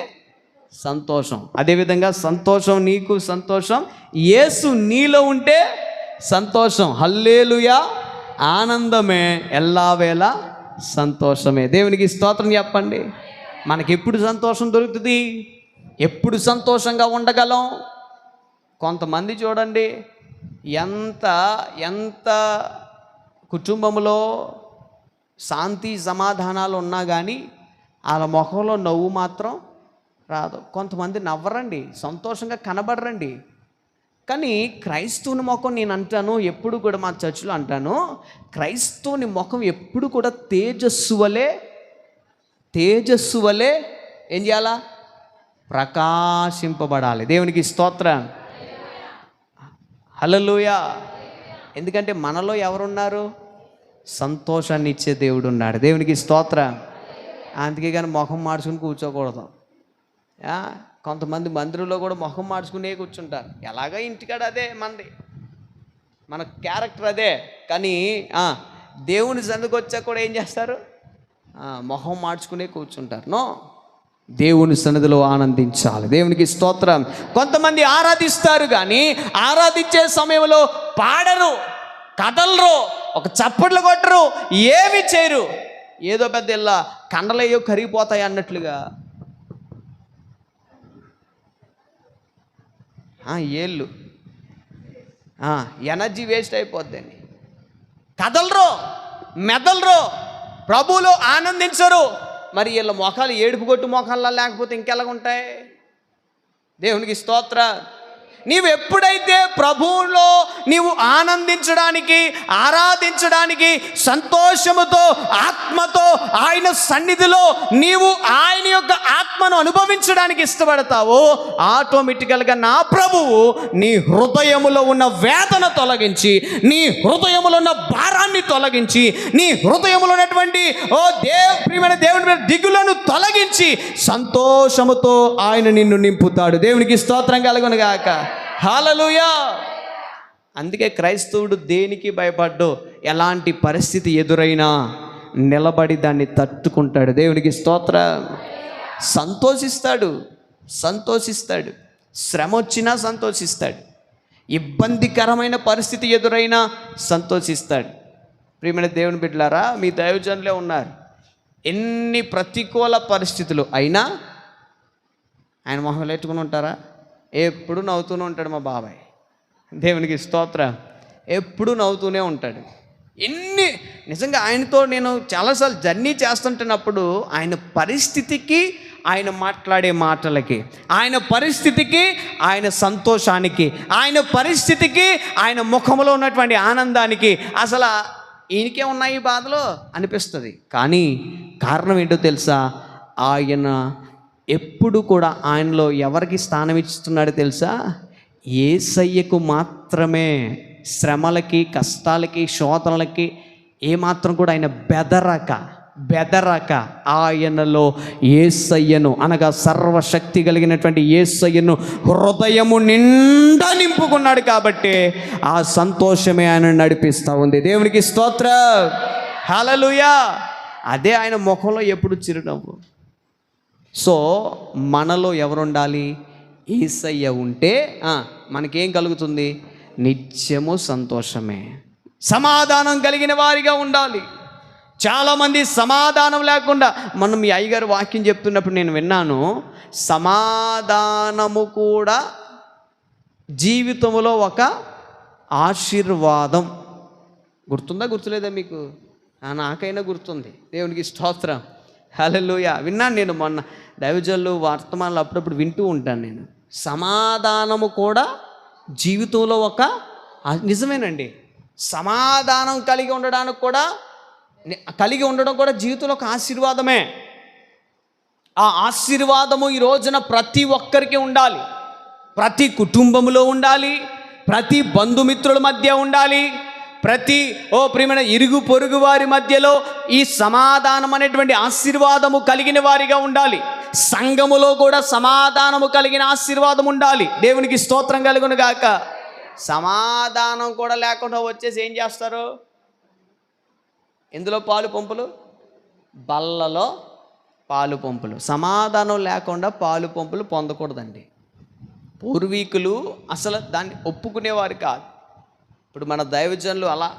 సంతోషం. అదేవిధంగా సంతోషం నీకు సంతోషం యేసు నీలో ఉంటే సంతోషం. హల్లెలూయా. ఆనందమే ఎల్లావేళ సంతోషమే. దేవునికి స్తోత్రం చెప్పండి. మనకెప్పుడు సంతోషం దొరుకుతుంది? ఎప్పుడు సంతోషంగా ఉండగలం? కొంతమంది చూడండి, ఎంత కుటుంబంలో శాంతి సమాధానాలు ఉన్నా కానీ వాళ్ళ ముఖంలో నవ్వు మాత్రం రాదు. కొంతమంది నవ్వరండి, సంతోషంగా కనబడరండి. కానీ క్రైస్తవుని ముఖం నేను అంటాను, ఎప్పుడు కూడా మా చర్చిలో అంటాను, క్రైస్తవుని ముఖం ఎప్పుడు కూడా తేజస్సు వలె ఏం చేయాలా? ప్రకాశింపబడాలి. దేవునికి స్తోత్రం. హల్లెలూయా. ఎందుకంటే మనలో ఎవరున్నారు? సంతోషాన్ని ఇచ్చే దేవుడు ఉన్నాడు. దేవునికి స్తోత్రం. అందుకే కానీ ముఖం మార్చుకుని కూర్చోకూడదు. కొంతమంది మందిరంలో కూడా ముఖం మార్చుకునే కూర్చుంటారు. ఎలాగో ఇంటికాడ అదే మన క్యారెక్టర్ అదే. కానీ దేవుని సన్నిధికి వచ్చాక కూడా ఏం చేస్తారు? ముఖం మార్చుకునే కూర్చుంటారు. నో, దేవుని సన్నిధిలో ఆనందించాలి. దేవునికి స్తోత్రం. కొంతమంది ఆరాధిస్తారు కానీ ఆరాధించే సమయంలో పాడరు, కదలరు, ఒక చప్పట్లు కొట్టరు, ఏమి చేయరు. ఏదో పెద్ద ఇల్లా కండలయ్యో కరిగిపోతాయి అన్నట్లుగా ఏళ్ళు ఎనర్జీ వేస్ట్ అయిపోద్దని కదలరు, మెదలరు, ప్రభువులో ఆనందించరు. మరి వీళ్ళ మొఖాలు ఏడుపు కొట్టు మొఖాల్లో లేకపోతే ఇంకెలాగుంటాయి? దేవునికి స్తోత్రం. నీవు ఎప్పుడైతే ప్రభువులో నీవు ఆనందించడానికి, ఆరాధించడానికి, సంతోషముతో, ఆత్మతో ఆయన సన్నిధిలో నీవు ఆయన యొక్క ఆత్మను అనుభవించడానికి ఇష్టపడతావో, ఆటోమేటికల్గా నా ప్రభువు నీ హృదయములో ఉన్న వేదన తొలగించి, నీ హృదయములో ఉన్న భారాన్ని తొలగించి, నీ హృదయములో ఉన్నటువంటి ప్రియమైన దేవుని దిగులను తొలగించి సంతోషముతో ఆయన నిన్ను నింపుతాడు. దేవునికి స్తోత్రం కలుగును గాక. హల్లెలూయా. అందుకే క్రైస్తవుడు దేనికి భయపడ్డు, ఎలాంటి పరిస్థితి ఎదురైనా నిలబడి దాన్ని తట్టుకుంటాడు. దేవునికి స్తోత్రం. సంతోషిస్తాడు. శ్రమ వచ్చినా సంతోషిస్తాడు, ఇబ్బందికరమైన పరిస్థితి ఎదురైనా సంతోషిస్తాడు. ప్రియమైన దేవుని బిడ్డలారా, మీ దైవజనులే ఉన్నారు. ఎన్ని ప్రతికూల పరిస్థితులు అయినా ఆయన మొహం ఎట్టుకుని ఉంటారా? ఎప్పుడు నవ్వుతూనే ఉంటాడు మా బాబాయ్. దేవునికి స్తోత్రం. ఎప్పుడు నవ్వుతూనే ఉంటాడు. నిజంగా ఆయనతో నేను చాలాసార్లు జర్నీ చేస్తుంటున్నప్పుడు ఆయన పరిస్థితికి, ఆయన మాట్లాడే మాటలకి, ఆయన పరిస్థితికి, ఆయన సంతోషానికి, ఆయన పరిస్థితికి, ఆయన ముఖంలో ఉన్నటువంటి ఆనందానికి అసలు ఈయనకే ఉన్నాయి బాధలు అనిపిస్తుంది. కానీ కారణం ఏంటో తెలుసా? ఆయన ఎప్పుడు కూడా ఆయనలో ఎవరికి స్థానం ఇస్తున్నాడో తెలుసా? యేసయ్యకు మాత్రమే. శ్రమలకి, కష్టాలకి, శోధనలకి ఏమాత్రం కూడా ఆయన బెదరక ఆయనలో యేసయ్యను అనగా సర్వశక్తి కలిగినటువంటి యేసయ్యను హృదయము నిండా నింపుకున్నాడు. కాబట్టి ఆ సంతోషమే ఆయన నడిపిస్తూ ఉంది. దేవునికి స్తోత్రం, హల్లెలూయా. అదే ఆయన ముఖంలో ఎప్పుడు చిరునవ్వు. సో మనలో ఎవరుండాలి? యేసయ్య ఉంటే మనకేం కలుగుతుంది? నిత్యము సంతోషమే, సమాధానం కలిగిన వారిగా ఉండాలి. చాలామంది సమాధానం లేకుండా, మనం మీ అయ్యగారు వాక్యం చెప్తున్నప్పుడు నేను విన్నాను, సమాధానము కూడా జీవితంలో ఒక ఆశీర్వాదం. గుర్తుందా, గుర్తులేదా మీకు? నాకైనా గుర్తుంది. దేవునికి స్తోత్రం, హల్లెలూయా. విన్నాను నేను మొన్న దైవజనులు వర్తమానాలు అప్పుడప్పుడు వింటూ ఉంటాను నేను. సమాధానము కూడా జీవితంలో ఒక నిజమేనండి. సమాధానం కలిగి ఉండడం కూడా జీవితంలో ఒక ఆశీర్వాదమే. ఆ ఆశీర్వాదము ఈ రోజున ప్రతి ఒక్కరికి ఉండాలి. ప్రతి కుటుంబంలో ఉండాలి, ప్రతి బంధుమిత్రుల మధ్య ఉండాలి, ప్రతి ప్రియమైన ఇరుగు పొరుగు వారి మధ్యలో ఈ సమాధానం అనేటువంటి ఆశీర్వాదము కలిగిన వారిగా ఉండాలి. సంఘములో కూడా సమాధానము కలిగిన ఆశీర్వాదం ఉండాలి. దేవునికి స్తోత్రం కలుగును గాక. సమాధానం కూడా లేకుండా వచ్చేసి ఏం చేస్తారు? ఎందులో పాలు పంపులు? బల్లలో పాలు పంపులు. సమాధానం లేకుండా పాలు పంపులు పొందకూడదండి. పూర్వీకులు అసలు దాన్ని ఒప్పుకునేవారు కాదు. ఇప్పుడు మన దైవజనులు అలా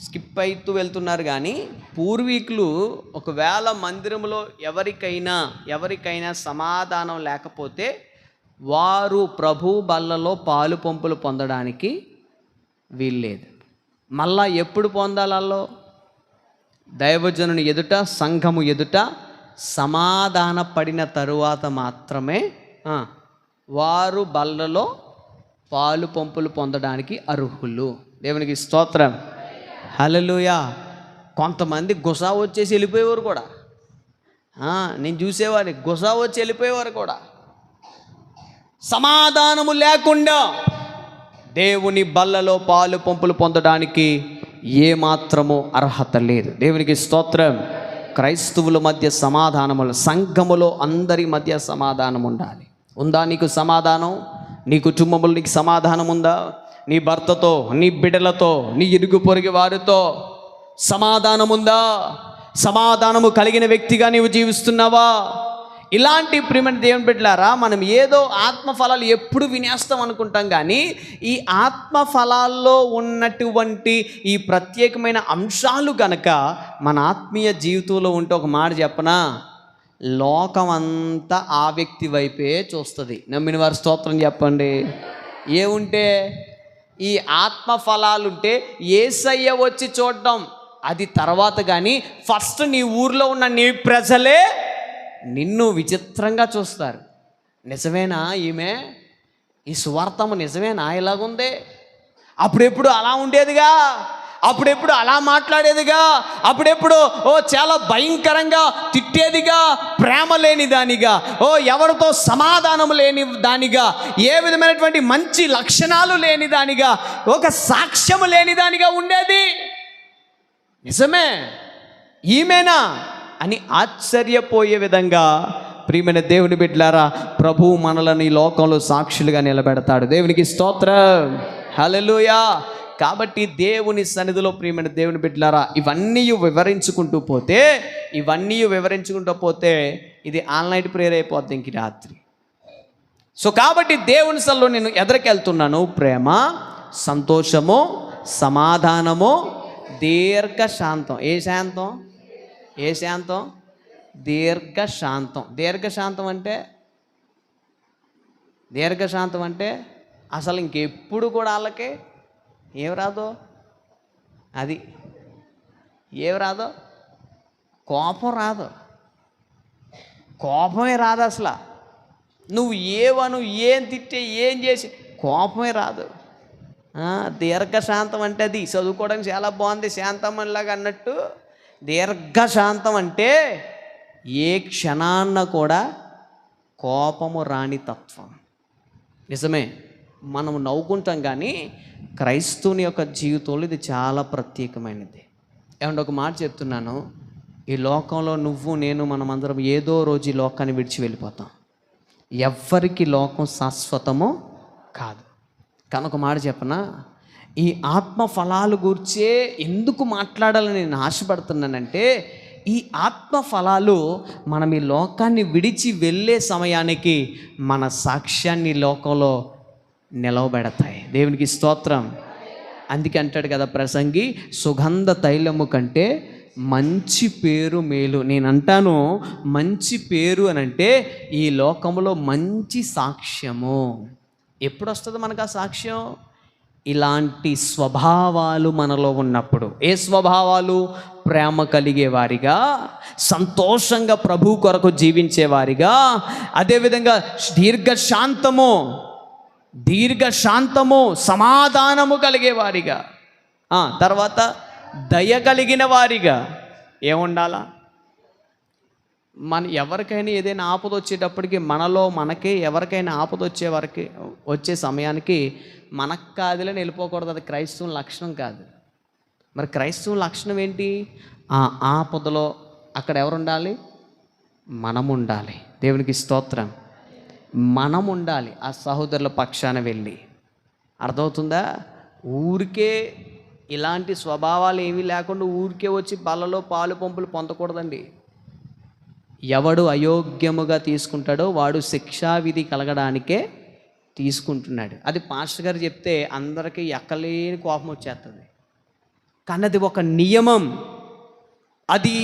స్కిప్ అవుతూ వెళ్తున్నారు. కానీ పూర్వీకులు ఒకవేళ మందిరంలో ఎవరికైనా సమాధానం లేకపోతే వారు ప్రభు బల్లలో పాలు పంపులు పొందడానికి వీల్లేదు. మళ్ళా ఎప్పుడు పొందాలలో? దైవజనుని ఎదుట, సంఘము ఎదుట సమాధాన పడిన తరువాత మాత్రమే వారు బల్లలో పాలు పంపులు పొందడానికి అర్హులు. దేవునికి స్తోత్రం, హల్లెలూయా. కొంతమంది గుసా వచ్చేసి వెళ్ళిపోయేవారు కూడా. నేను చూసేవాడిని, గుసా వచ్చి వెళ్ళిపోయేవారు కూడా. సమాధానము లేకుండా దేవుని బల్లలో పాలు పంపులు పొందడానికి ఏమాత్రము అర్హత లేదు. దేవునికి స్తోత్రం. క్రైస్తవుల మధ్య సమాధానములు, సంఘములో అందరి మధ్య సమాధానం ఉండాలి. ఉందా నీకు సమాధానం? నీ కుటుంబంలో నీకు సమాధానం ఉందా? నీ భర్తతో, నీ బిడ్డలతో, నీ ఇరుగు పొరుగు వారితో సమాధానం ఉందా? సమాధానము కలిగిన వ్యక్తిగా నీవు జీవిస్తున్నావా? ఇలాంటి ప్రియమైన దేవుని బిడ్డలారా, మనం ఏదో ఆత్మఫలాలు ఎప్పుడు వినేస్తాం అనుకుంటాం. కానీ ఈ ఆత్మఫలాల్లో ఉన్నటువంటి ఈ ప్రత్యేకమైన అంశాలు గనక మన ఆత్మీయ జీవితంలో ఉంటే, ఒక మాట చెప్పనా, లోకం అంతా ఆ వ్యక్తి వైపే చూస్తుంది. నమ్మిన వారు స్తోత్రం చెప్పండి. ఏముంటే? ఈ ఆత్మఫలాలుంటే యేసయ్య వచ్చి చూడడం అది తర్వాత. కానీ ఫస్ట్ నీ ఊర్లో ఉన్న నీ ప్రజలే నిన్ను విచిత్రంగా చూస్తారు. నిజమేనా ఈమె? ఈ సువార్తము నిజమేనా ఇలాగుంది? అప్పుడెప్పుడు అలా ఉండేదిగా, అప్పుడెప్పుడు అలా మాట్లాడేదిగా, అప్పుడెప్పుడు చాలా భయంకరంగా తిట్టేదిగా, ప్రేమ లేని దానిగా, ఎవరితో సమాధానం లేని దానిగా, ఏ విధమైనటువంటి మంచి లక్షణాలు లేని దానిగా, ఒక సాక్ష్యము లేని దానిగా ఉండేది. నిజమే, ఈమెనా అని ఆశ్చర్యపోయే విధంగా ప్రియమైన దేవుని బిడ్డలారా, ప్రభువు మనలను ఈ లోకంలో సాక్షులుగా నిలబెడతాడు. దేవునికి స్తోత్రం, హల్లెలూయా. కాబట్టి దేవుని సన్నిధిలో ప్రియమైన దేవుని బిడ్డలారా, ఇవన్నీ వివరించుకుంటూ పోతే ఇది ఆన్లైన్ ప్రేయర్ అయిపోద్ది ఇంక రాత్రి. సో కాబట్టి దేవుని సన్నిధిలో నేను ఎదురుకెళ్తున్నాను. ప్రేమ, సంతోషము, సమాధానము, దీర్ఘశాంతం. ఏ శాంతం? దీర్ఘశాంతం అంటే అసలు ఇంకెప్పుడు కూడా వాళ్ళకి ఏం రాదో, కోపం రాదు. కోపమే రాదు అసలు. నువ్వు ఏం తిట్టే, ఏం చేసి కోపమే రాదు. దీర్ఘశాంతం అంటే అది చదువుకోవడానికి చాలా బాగుంది, శాంతమనిలాగా అన్నట్టు. దీర్ఘశాంతం అంటే ఏ క్షణాన్న కూడా కోపము రాని తత్వం. నిజమే, మనం నవ్వుకుంటాం, కానీ క్రైస్తవుని యొక్క జీవితంలో ఇది చాలా ప్రత్యేకమైనది. ఏమంటే ఒక మాట చెప్తున్నాను, ఈ లోకంలో నువ్వు నేను మనమందరం ఏదో రోజు ఈ లోకాన్ని విడిచి వెళ్ళిపోతాం. ఎవ్వరికి లోకం శాశ్వతమో కాదు. కానీ ఒక మాట చెప్పనా, ఈ ఆత్మ ఫలాలు గురించే ఎందుకు మాట్లాడాలని నేను ఆశపడుతున్నానంటే, ఈ ఆత్మ ఫలాలు మనం ఈ లోకాన్ని విడిచి వెళ్ళే సమయానికి మన సాక్ష్యాన్ని లోకంలో నిలవబెడతాయి. దేవునికి స్తోత్రం. అందుకే అంటాడు కదా ప్రసంగి, సుగంధ తైలము కంటే మంచి పేరు మేలు. నేను అంటాను, మంచి పేరు అని అంటే ఈ లోకంలో మంచి సాక్ష్యము. ఎప్పుడు వస్తుంది మనకు ఆ సాక్ష్యం? ఇలాంటి స్వభావాలు మనలో ఉన్నప్పుడు. ఏ స్వభావాలు? ప్రేమ కలిగేవారిగా, సంతోషంగా ప్రభు కొరకు జీవించేవారిగా, అదేవిధంగా దీర్ఘశాంతము సమాధానము కలిగేవారిగా, తర్వాత దయ కలిగిన వారిగా. ఏముండాలా? ఎవరికైనా ఏదైనా ఆపద వచ్చేటప్పటికి మనకే ఎవరికైనా ఆపద వచ్చే సమయానికి మనకు కాదులని వెళ్ళిపోకూడదు. అది క్రైస్తవ లక్షణం కాదు. మరి క్రైస్తవ లక్షణం ఏంటి? ఆ ఆపదలో అక్కడ ఎవరు ఉండాలి? మనం ఉండాలి. దేవునికి స్తోత్రం. మనం ఉండాలి ఆ సహోదరుల పక్షాన వెళ్ళి. అర్థమవుతుందా? ఊరికే ఇలాంటి స్వభావాలు ఏమీ లేకుండా ఊరికే వచ్చి బల్లలో పాలు పంపులు పొందకూడదండి. ఎవడు అయోగ్యముగా తీసుకుంటాడో వాడు శిక్షావిధి కలగడానికే తీసుకుంటున్నాడు. అది పాస్టర్ గారు చెప్తే అందరికీ ఎక్కలేని కోపం వచ్చేస్తుంది. కానీ అది ఒక నియమం. అది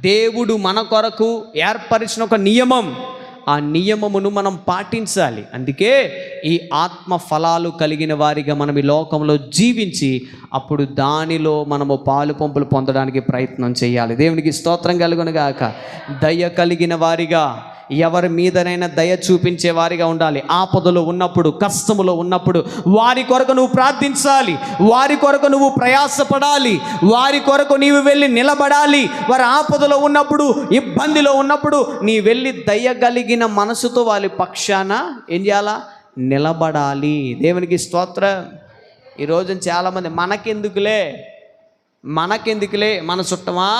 దేవుడు మన కొరకు ఏర్పరిచిన ఒక నియమం. ఆ నియమమును మనం పాటించాలి. అందుకే ఈ ఆత్మ ఫలాలు కలిగిన వారిగా మనం ఈ లోకంలో జీవించి అప్పుడు దానిలో మనము పాలు పంపులు పొందడానికి ప్రయత్నం చేయాలి. దేవునికి స్తోత్రం కలుగునుగాక. దయ కలిగిన వారిగా, ఎవరి మీదనైనా దయ చూపించే వారిగా ఉండాలి. ఆపదలో ఉన్నప్పుడు, కష్టములో ఉన్నప్పుడు వారి కొరకు నువ్వు ప్రార్థించాలి, వారి కొరకు నువ్వు ప్రయాసపడాలి, వారి కొరకు నీవు వెళ్ళి నిలబడాలి. వారి ఆపదలో ఉన్నప్పుడు, ఇబ్బందిలో ఉన్నప్పుడు నీ వెళ్ళి దయ కలిగిన మనసుతో వారి పక్షాన ఏం చేయాలా? నిలబడాలి. దేవునికి స్తోత్రం. ఈరోజు చాలామంది మనకెందుకులే, మన చుట్టమా,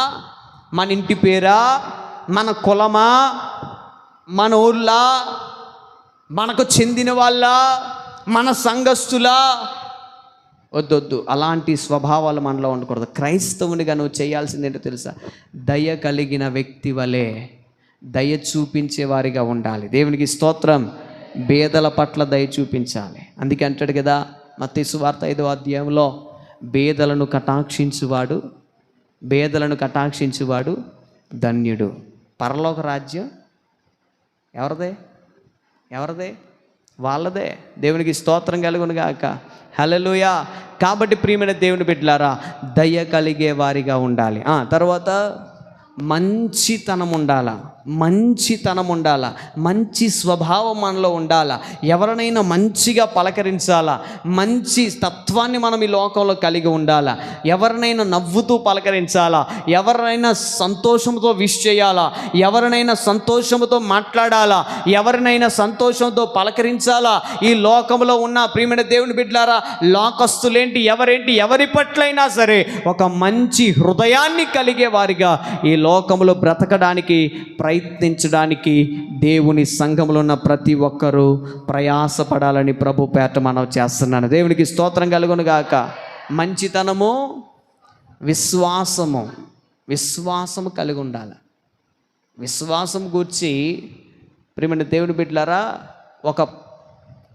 మన ఇంటి పేరా, మన కులమా, మన ఊర్లా, మనకు చెందిన వాళ్ళ, మన సంఘస్థులా, వద్దొద్దు. అలాంటి స్వభావాలు మనలో ఉండకూడదు. క్రైస్తవునిగా నువ్వు చేయాల్సింది ఏంటో తెలుసా? దయ కలిగిన వ్యక్తి వలె దయ చూపించే వారిగా ఉండాలి. దేవునికి స్తోత్రం. బేదల పట్ల దయ చూపించాలి. అందుకే అంటాడు కదా మత్తయి సువార్త 5వ అధ్యాయంలో, బేదలను కటాక్షించువాడు ధన్యుడు. పరలోక రాజ్యం ఎవరిదే? వాళ్ళదే. దేవునికి స్తోత్రం కలుగునుగాక. హల్లెలూయా. కాబట్టి ప్రియమైన దేవుని బిడ్డలారా, దయ కలిగే వారిగా ఉండాలి. తర్వాత మంచితనం ఉండాలా, మంచి స్వభావం మనలో ఉండాలా. ఎవరినైనా మంచిగా పలకరించాలా, మంచి తత్వాన్ని మనం ఈ లోకంలో కలిగి ఉండాలా. ఎవరినైనా నవ్వుతూ పలకరించాలా, ఎవరినైనా సంతోషంతో విష్ చేయాలా, ఎవరినైనా సంతోషంతో మాట్లాడాలా, ఎవరినైనా సంతోషంతో పలకరించాలా. ఈ లోకంలో ఉన్న ప్రియమైన దేవుని బిడ్డలారా, లోకస్తులేంటి, ఎవరి పట్లైనా సరే ఒక మంచి హృదయాన్ని కలిగే వారిగా ఈ లోకంలో బ్రతకడానికి ప్రయత్నించడానికి దేవుని సంఘంలో ఉన్న ప్రతి ఒక్కరూ ప్రయాసపడాలని ప్రభు పేట మనం చేస్తున్నాను. దేవునికి స్తోత్రం కలుగునుగాక. మంచితనము, విశ్వాసము కలిగి ఉండాలి. విశ్వాసం గూర్చి ప్రియమైన దేవుని బిడ్డలారా,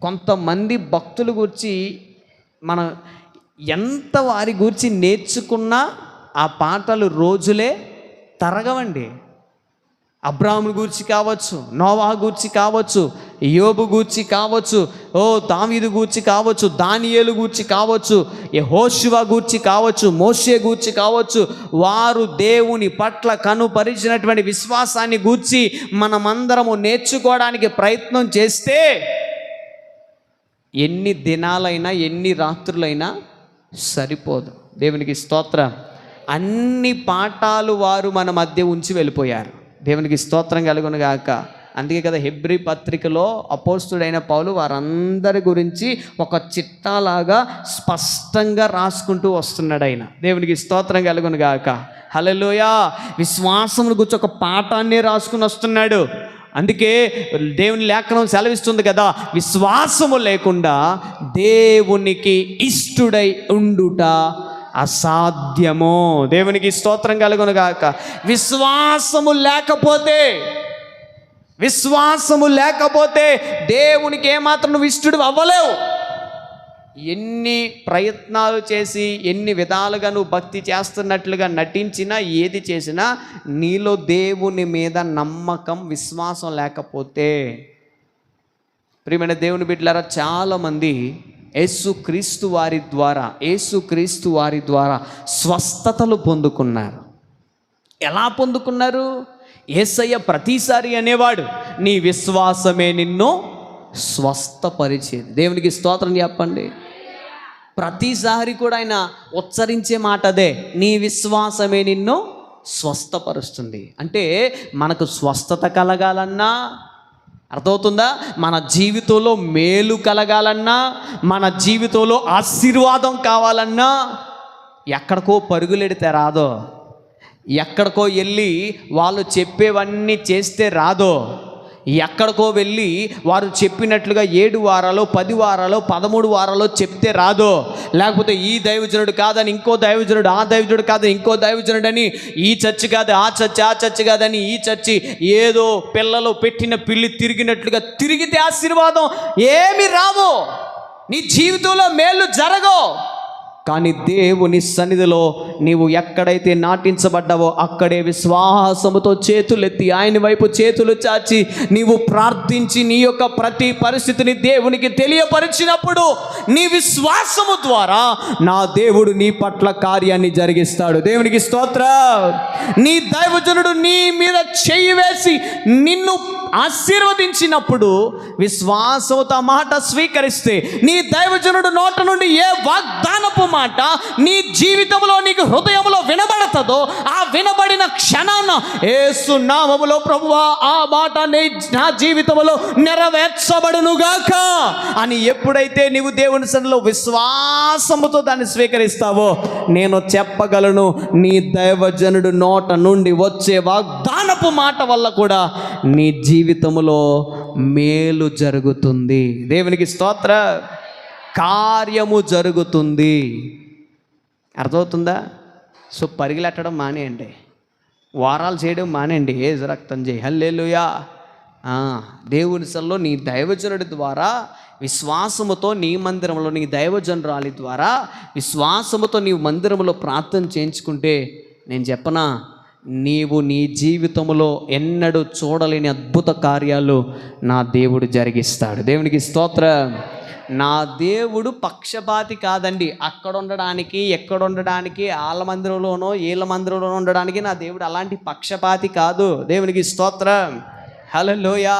కొంతమంది భక్తుల గురించి మనం ఎంత వారి గురించి నేర్చుకున్నా ఆ పాటలు రోజులే తరగవండి. అబ్రాహాము గూర్చి కావచ్చు, నోవహు గూర్చి కావచ్చు, యోబు గూర్చి కావచ్చు, దావీదు గూర్చి కావచ్చు, దానియేలు గూర్చి కావచ్చు, యెహోషువ గూర్చి కావచ్చు, మోషే గూర్చి కావచ్చు. వారు దేవుని పట్ల కనుపరిచినటువంటి విశ్వాసాన్ని గూర్చి మనమందరము నేర్చుకోవడానికి ప్రయత్నం చేస్తే ఎన్ని దినాలైనా, ఎన్ని రాత్రులైనా సరిపోదు. దేవునికి స్తోత్రం. అన్ని పాఠాలు వారు మన మధ్య ఉంచి వెళ్ళిపోయారు. దేవునికి స్తోత్రం కలుగునుగాక. అందుకే కదా హెబ్రీ పత్రికలో అపోస్తుడైన పౌలు వారందరి గురించి ఒక చిట్టాలాగా స్పష్టంగా రాసుకుంటూ వస్తున్నాడు ఆయన. దేవునికి స్తోత్రం కలుగును గాక. హల్లెలూయా. విశ్వాసమును గురించి ఒక పాఠాన్ని రాసుకుని వస్తున్నాడు. అందుకే దేవుని లేఖనం సెలవిస్తుంది కదా, విశ్వాసము లేకుండా దేవునికి ఇష్టుడై ఉండుట అసాధ్యము. దేవునికి స్తోత్రం కలుగును గాక. విశ్వాసము లేకపోతే దేవునికి ఏమాత్రం నువ్వు ఇష్టడు అవ్వలేవు. ఎన్ని ప్రయత్నాలు చేసి ఎన్ని విధాలుగా నువ్వు భక్తి చేస్తున్నట్లుగా నటించినా ఏది చేసినా నీలో దేవుని మీద నమ్మకం విశ్వాసం లేకపోతే, ప్రియమైన దేవుని బిడ్డలారా, చాలామంది యేసుక్రీస్తు వారి ద్వారా స్వస్థతలు పొందుకున్నారు. ఎలా పొందుకున్నారు? యేసయ్య ప్రతిసారి అనేవాడు, నీ విశ్వాసమే నిన్ను స్వస్థపరిచేది. దేవునికి స్తోత్రం చెప్పండి. ప్రతిసారి కూడా ఆయన ఉచ్చరించే మాట అదే, నీ విశ్వాసమే నిన్ను స్వస్థపరుస్తుంది. అంటే మనకు స్వస్థత కలగాలన్నా, అర్థమవుతుందా, మన జీవితంలో మేలు కలగాలన్నా, మన జీవితంలో ఆశీర్వాదం కావాలన్నా ఎక్కడికో పరుగులెడితే రాదో, ఎక్కడికో వెళ్ళి వాళ్ళు చెప్పేవన్నీ చేస్తే రాదో, ఎక్కడికో వెళ్ళి వారు చెప్పినట్లుగా 7 వారాలు 10 వారాలు 13 వారాలు చెప్తే రాదో, లేకపోతే ఈ దైవజనుడు కాదని ఇంకో దైవజనుడు, ఆ దైవజనుడు కాదని ఇంకో దైవజనుడు అని, ఈ చర్చి కాదు ఆ చర్చి కాదని ఈ చర్చి, ఏదో పిల్లలు పెట్టిన పిల్లి తిరిగినట్లుగా తిరిగితే ఆశీర్వాదం ఏమి రావు, నీ జీవితంలో మేలు జరగవు. కానీ దేవుని సన్నిధిలో నీవు ఎక్కడైతే నాటించబడ్డావో అక్కడే విశ్వాసముతో చేతులెత్తి ఆయన వైపు చేతులు చాచి నీవు ప్రార్థించి నీ యొక్క ప్రతి పరిస్థితిని దేవునికి తెలియపరిచినప్పుడు నీ విశ్వాసము ద్వారా నా దేవుడు నీ పట్ల కార్యాన్ని జరిగిస్తాడు. దేవునికి స్తోత్రం. నీ దైవజనుడు నీ మీద చెయ్యి వేసి నిన్ను ఆశీర్వదించినప్పుడు విశ్వాసంతో మాట స్వీకరిస్తే నీ దైవజనుడు నోట నుండి ఏ వాగ్దానపు మాట నీ జీవితంలో నీకు హృదయంలో వినబడతదో ఆ వినబడిన క్షణాన యేసు నామములో ప్రభువా ఆ మాట నా జీవితంలో నెరవేర్చబడునుగాక అని ఎప్పుడైతే నీవు దేవుని సన్నిధిలో విశ్వాసముతో దాన్ని స్వీకరిస్తావో నేను చెప్పగలను, నీ దైవజనుడు నోట నుండి వచ్చే వాగ్దానపు మాట వల్ల కూడా నీ జీవితంలో మేలు జరుగుతుంది. దేవునికి స్తోత్ర. కార్యము జరుగుతుంది. అర్థమవుతుందా? సో పరిగెలెట్టడం మానేయండి, వారాలు చేయడం మానేయండి, ఏజ్ రక్తం చేయి. హల్లెలూయా. దేవుని సన్నిధిలో నీ దైవజనుడి ద్వారా విశ్వాసముతో నీ మందిరంలో నీ దైవజనురాలి ద్వారా విశ్వాసముతో నీవు మందిరంలో ప్రార్థన చేయించుకుంటే నేను చెప్పనా, నీవు నీ జీవితంలో ఎన్నడూ చూడలేని అద్భుత కార్యాలు నా దేవుడు జరిగిస్తాడు. దేవునికి స్తోత్రం. నా దేవుడు పక్షపాతి కాదండి. అక్కడ ఉండడానికి ఎక్కడ ఉండడానికి వాళ్ళ మందిరంలోనో వీళ్ళ మందిరంలోనో ఉండడానికి నా దేవుడు అలాంటి పక్షపాతి కాదు. దేవునికి స్తోత్రం. హల్లెలూయా.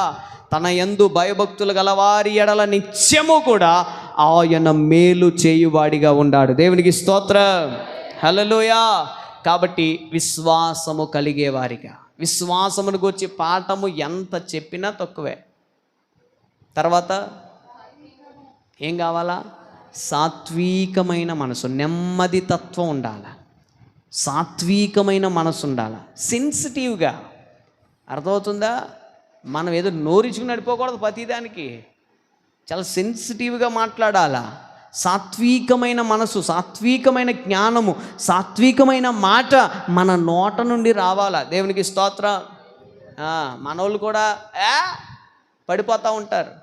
తన యందు భయభక్తులు గలవారి ఎడల నిత్యము కూడా ఆయన మేలు చేయువాడిగా ఉన్నాడు. దేవునికి స్తోత్రం. హల్లెలూయా. కాబట్టి విశ్వాసము కలిగేవారిగా, విశ్వాసమును గురించి పాఠము ఎంత చెప్పినా తక్కువే. తర్వాత ఏం కావాలా? సాత్వికమైన మనసు, నెమ్మది తత్వం ఉండాలి, సాత్వికమైన మనసు ఉండాలి, సెన్సిటివ్గా. అర్థమవుతుందా? మనం ఏదో నోరించుకుని నడిపోకూడదు, ప్రతిదానికి చాలా సెన్సిటివ్గా మాట్లాడాలా. సాత్వికమైన మనసు, సాత్వికమైన జ్ఞానము, సాత్వికమైన మాట మన నోట నుండి రావాలా. దేవునికి స్తోత్రం. మనోళ్ళు కూడా పడిపోతూ ఉంటారు.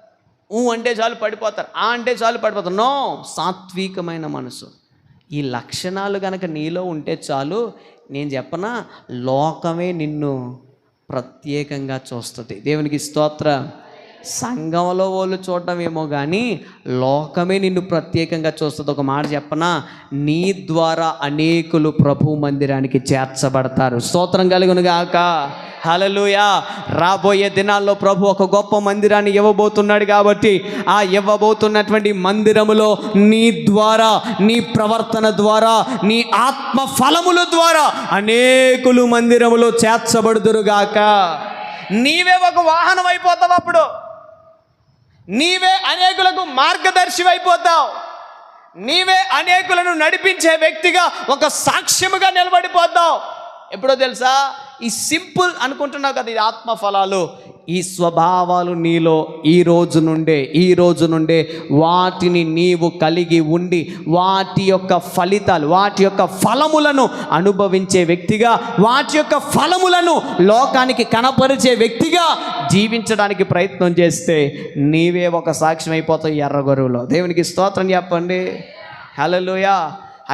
అంటే చాలు పడిపోతారు, అంటే చాలు పడిపోతారు. నో, సాత్వికమైన మనసు. ఈ లక్షణాలు కనుక నీలో ఉంటే చాలు, నేను చెప్పనా, లోకమే నిన్ను ప్రత్యేకంగా చూస్తుంది. దేవునికి స్తోత్రం. సంఘంలో వాళ్ళు చూడటం ఏమో కానీ లోకమే నిన్ను ప్రత్యేకంగా చూస్తుంది. ఒక మాట చెప్పనా, నీ ద్వారా అనేకులు ప్రభు మందిరానికి చేర్చబడతారు. స్తోత్రం కలుగును గాక. హల్లెలూయా. రాబోయే దినాల్లో ప్రభు ఒక గొప్ప మందిరాన్ని ఇవ్వబోతున్నాడు కాబట్టి ఆ ఇవ్వబోతున్నటువంటి మందిరములో నీ ద్వారా, నీ ప్రవర్తన ద్వారా, నీ ఆత్మ ఫలముల ద్వారా అనేకులు మందిరములో చేర్చబడుదురుగాక. నీవే ఒక వాహనం అయిపోతావు. అప్పుడు నీవే అనేకులకు మార్గదర్శి అయిపోతావు. నీవే అనేకులను నడిపించే వ్యక్తిగా ఒక సాక్ష్యముగా నిలబడిపోతావు. ఎప్పుడో తెలుసా? ఈ సింపుల్ అనుకుంటున్నావు కదా, ఇది ఆత్మఫలాలు. ఈ స్వభావాలు నీలో ఈ రోజు నుండే వాటిని నీవు కలిగి ఉండి వాటి యొక్క ఫలితాలు, వాటి యొక్క ఫలములను అనుభవించే వ్యక్తిగా, వాటి యొక్క ఫలములను లోకానికి కనపరిచే వ్యక్తిగా జీవించడానికి ప్రయత్నం చేస్తే నీవే ఒక సాక్ష్యం అయిపోతావు ఎర్రగొరువులో. దేవునికి స్తోత్రం చెప్పండి. హల్లెలూయా.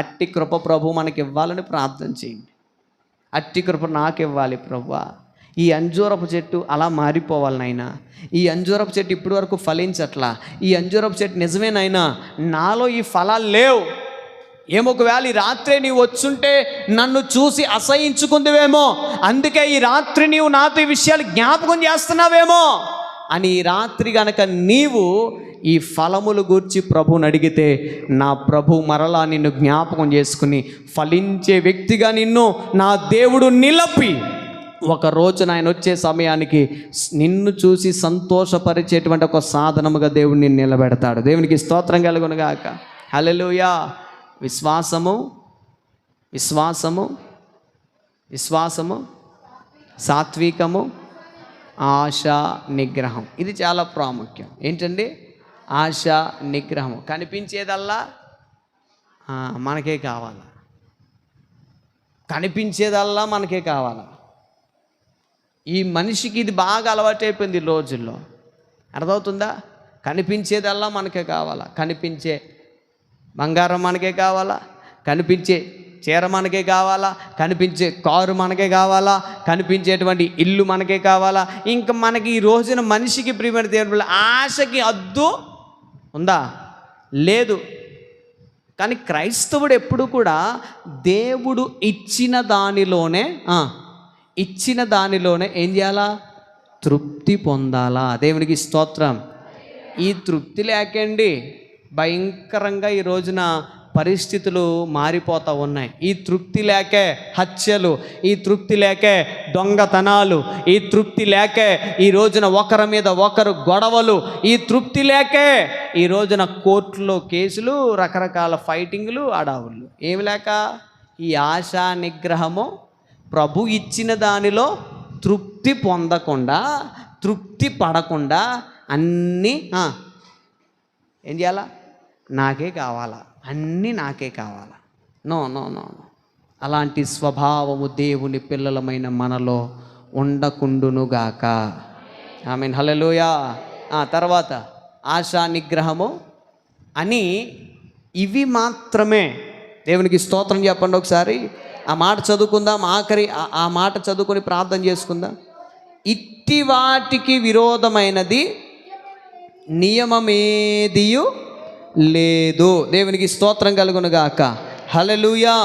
అట్టి కృప ప్రభు మనకి ఇవ్వాలని ప్రార్థన చేయండి. అట్టి కృప నాకు ఇవ్వాలి ప్రభువా. ఈ అంజూరపు చెట్టు అలా మారిపోవాలి నాయనా. ఈ అంజూరపు చెట్టు ఇప్పటి వరకు ఫలించట్లా. ఈ అంజూరపు చెట్టు నిజమేనైనా నాలో ఈ ఫలాలు లేవు. ఏమొకవేళ ఈ రాత్రే నీవు వచ్చుంటే నన్ను చూసి అసహించుకుందివేమో, అందుకే ఈ రాత్రి నీవు నాతో ఈ విషయాలు జ్ఞాపకం చేస్తున్నావేమో అని ఈ రాత్రి గనక నీవు ఈ ఫలములు గూర్చి ప్రభువుని అడిగితే నా ప్రభు మరలా నిన్ను జ్ఞాపకం చేసుకుని ఫలించే వ్యక్తిగా నిన్ను నా దేవుడు నిలపి ఒక రోజు ఆయన వచ్చే సమయానికి నిన్ను చూసి సంతోషపరిచేటువంటి ఒక సాధనముగా దేవుడు నిన్ను నిలబెడతాడు. దేవునికి స్తోత్రం కలుగునుగాక. హల్లెలూయా. విశ్వాసము విశ్వాసము విశ్వాసము సాత్వికము ఆశ నిగ్రహం. ఇది చాలా ప్రాముఖ్యం. ఏంటండి? ఆశ నిగ్రహం. కనిపించేదల్లా మనకే కావాలా, కనిపించేదల్లా మనకే కావాలా. ఈ మనిషికి ఇది బాగా అలవాటైపోయింది ఈ రోజుల్లో. అర్థమవుతుందా? కనిపించేదల్లా మనకే కావాలా. కనిపించే బంగారం మనకే కావాలా, కనిపించే చీర మనకే కావాలా, కనిపించే కారు మనకే కావాలా, కనిపించేటువంటి ఇల్లు మనకే కావాలా. ఇంకా మనకి ఈ రోజున మనిషికి ప్రియమైన దేవుని ఆశకి అద్దు ఉందా? లేదు. కానీ క్రైస్తవుడు ఎప్పుడు కూడా దేవుడు ఇచ్చిన దానిలోనే ఏం చేయాలా? తృప్తి పొందాలా. దేవునికి స్తోత్రం. ఈ తృప్తి లేకండి భయంకరంగా ఈ రోజున పరిస్థితులు మారిపోతూ ఉన్నాయి. ఈ తృప్తి లేకే హత్యలు, ఈ తృప్తి లేకే దొంగతనాలు, ఈ తృప్తి లేకే ఈ రోజున ఒకరి మీద ఒకరు గొడవలు, ఈ తృప్తి లేకే ఈ రోజున కోర్టులో కేసులు, రకరకాల ఫైటింగ్లు, అడావుళ్ళు. ఏమి లేక? ఈ ఆశా నిగ్రహము ప్రభు ఇచ్చిన దానిలో తృప్తి పొందకుండా, తృప్తి పడకుండా అన్నీ ఏం చేయాలా? నాకే కావాలా, అన్నీ నాకే కావాలా. No no no no. అలాంటి స్వభావము దేవుని పిల్లలమైన మనలో ఉండకుండునుగాక. ఆమేన్. హల్లెలూయా. తర్వాత ఆశా నిగ్రహము అని ఇవి మాత్రమే. దేవునికి స్తోత్రం చెప్పండి. ఒకసారి ఆ మాట చదువుకుందాం. ఆఖరి ఆ మాట చదువుకొని ప్రార్థన చేసుకుందాం. ఇట్టి వాటికి విరోధమైనది నియమమేదియు లేదు. దేవునికి స్తోత్రం కలుగునుగాక. హల్లెలూయా.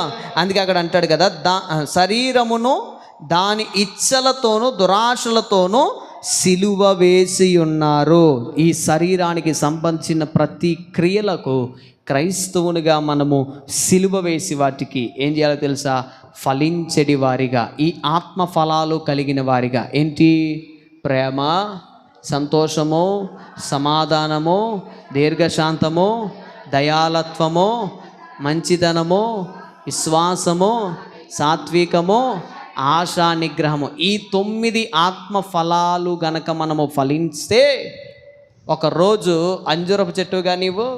అందుకే అక్కడ అంటాడు కదా, శరీరమును దాని ఇచ్చలతోనూ దురాశలతోనూ సిలువ వేసి ఉన్నారు. ఈ శరీరానికి సంబంధించిన ప్రతి క్రియలకు క్రైస్తవునిగా మనము సిలువ వేసి వాటికి ఏం చేయాలో తెలుసా? ఫలించడి వారిగా, ఈ ఆత్మ ఫలాలు కలిగిన వారిగా. ఏంటి? ప్రేమ, సంతోషము, సమాధానము, దీర్ఘశాంతము, దయాలత్వము, మంచితనము, విశ్వాసము, సాత్వికము, ఆశా నిగ్రహము. ఈ 9 ఆత్మ ఫలాలు గనక మనము ఫలిస్తే, ఒకరోజు అంజూరపు చెట్టుగా నీవు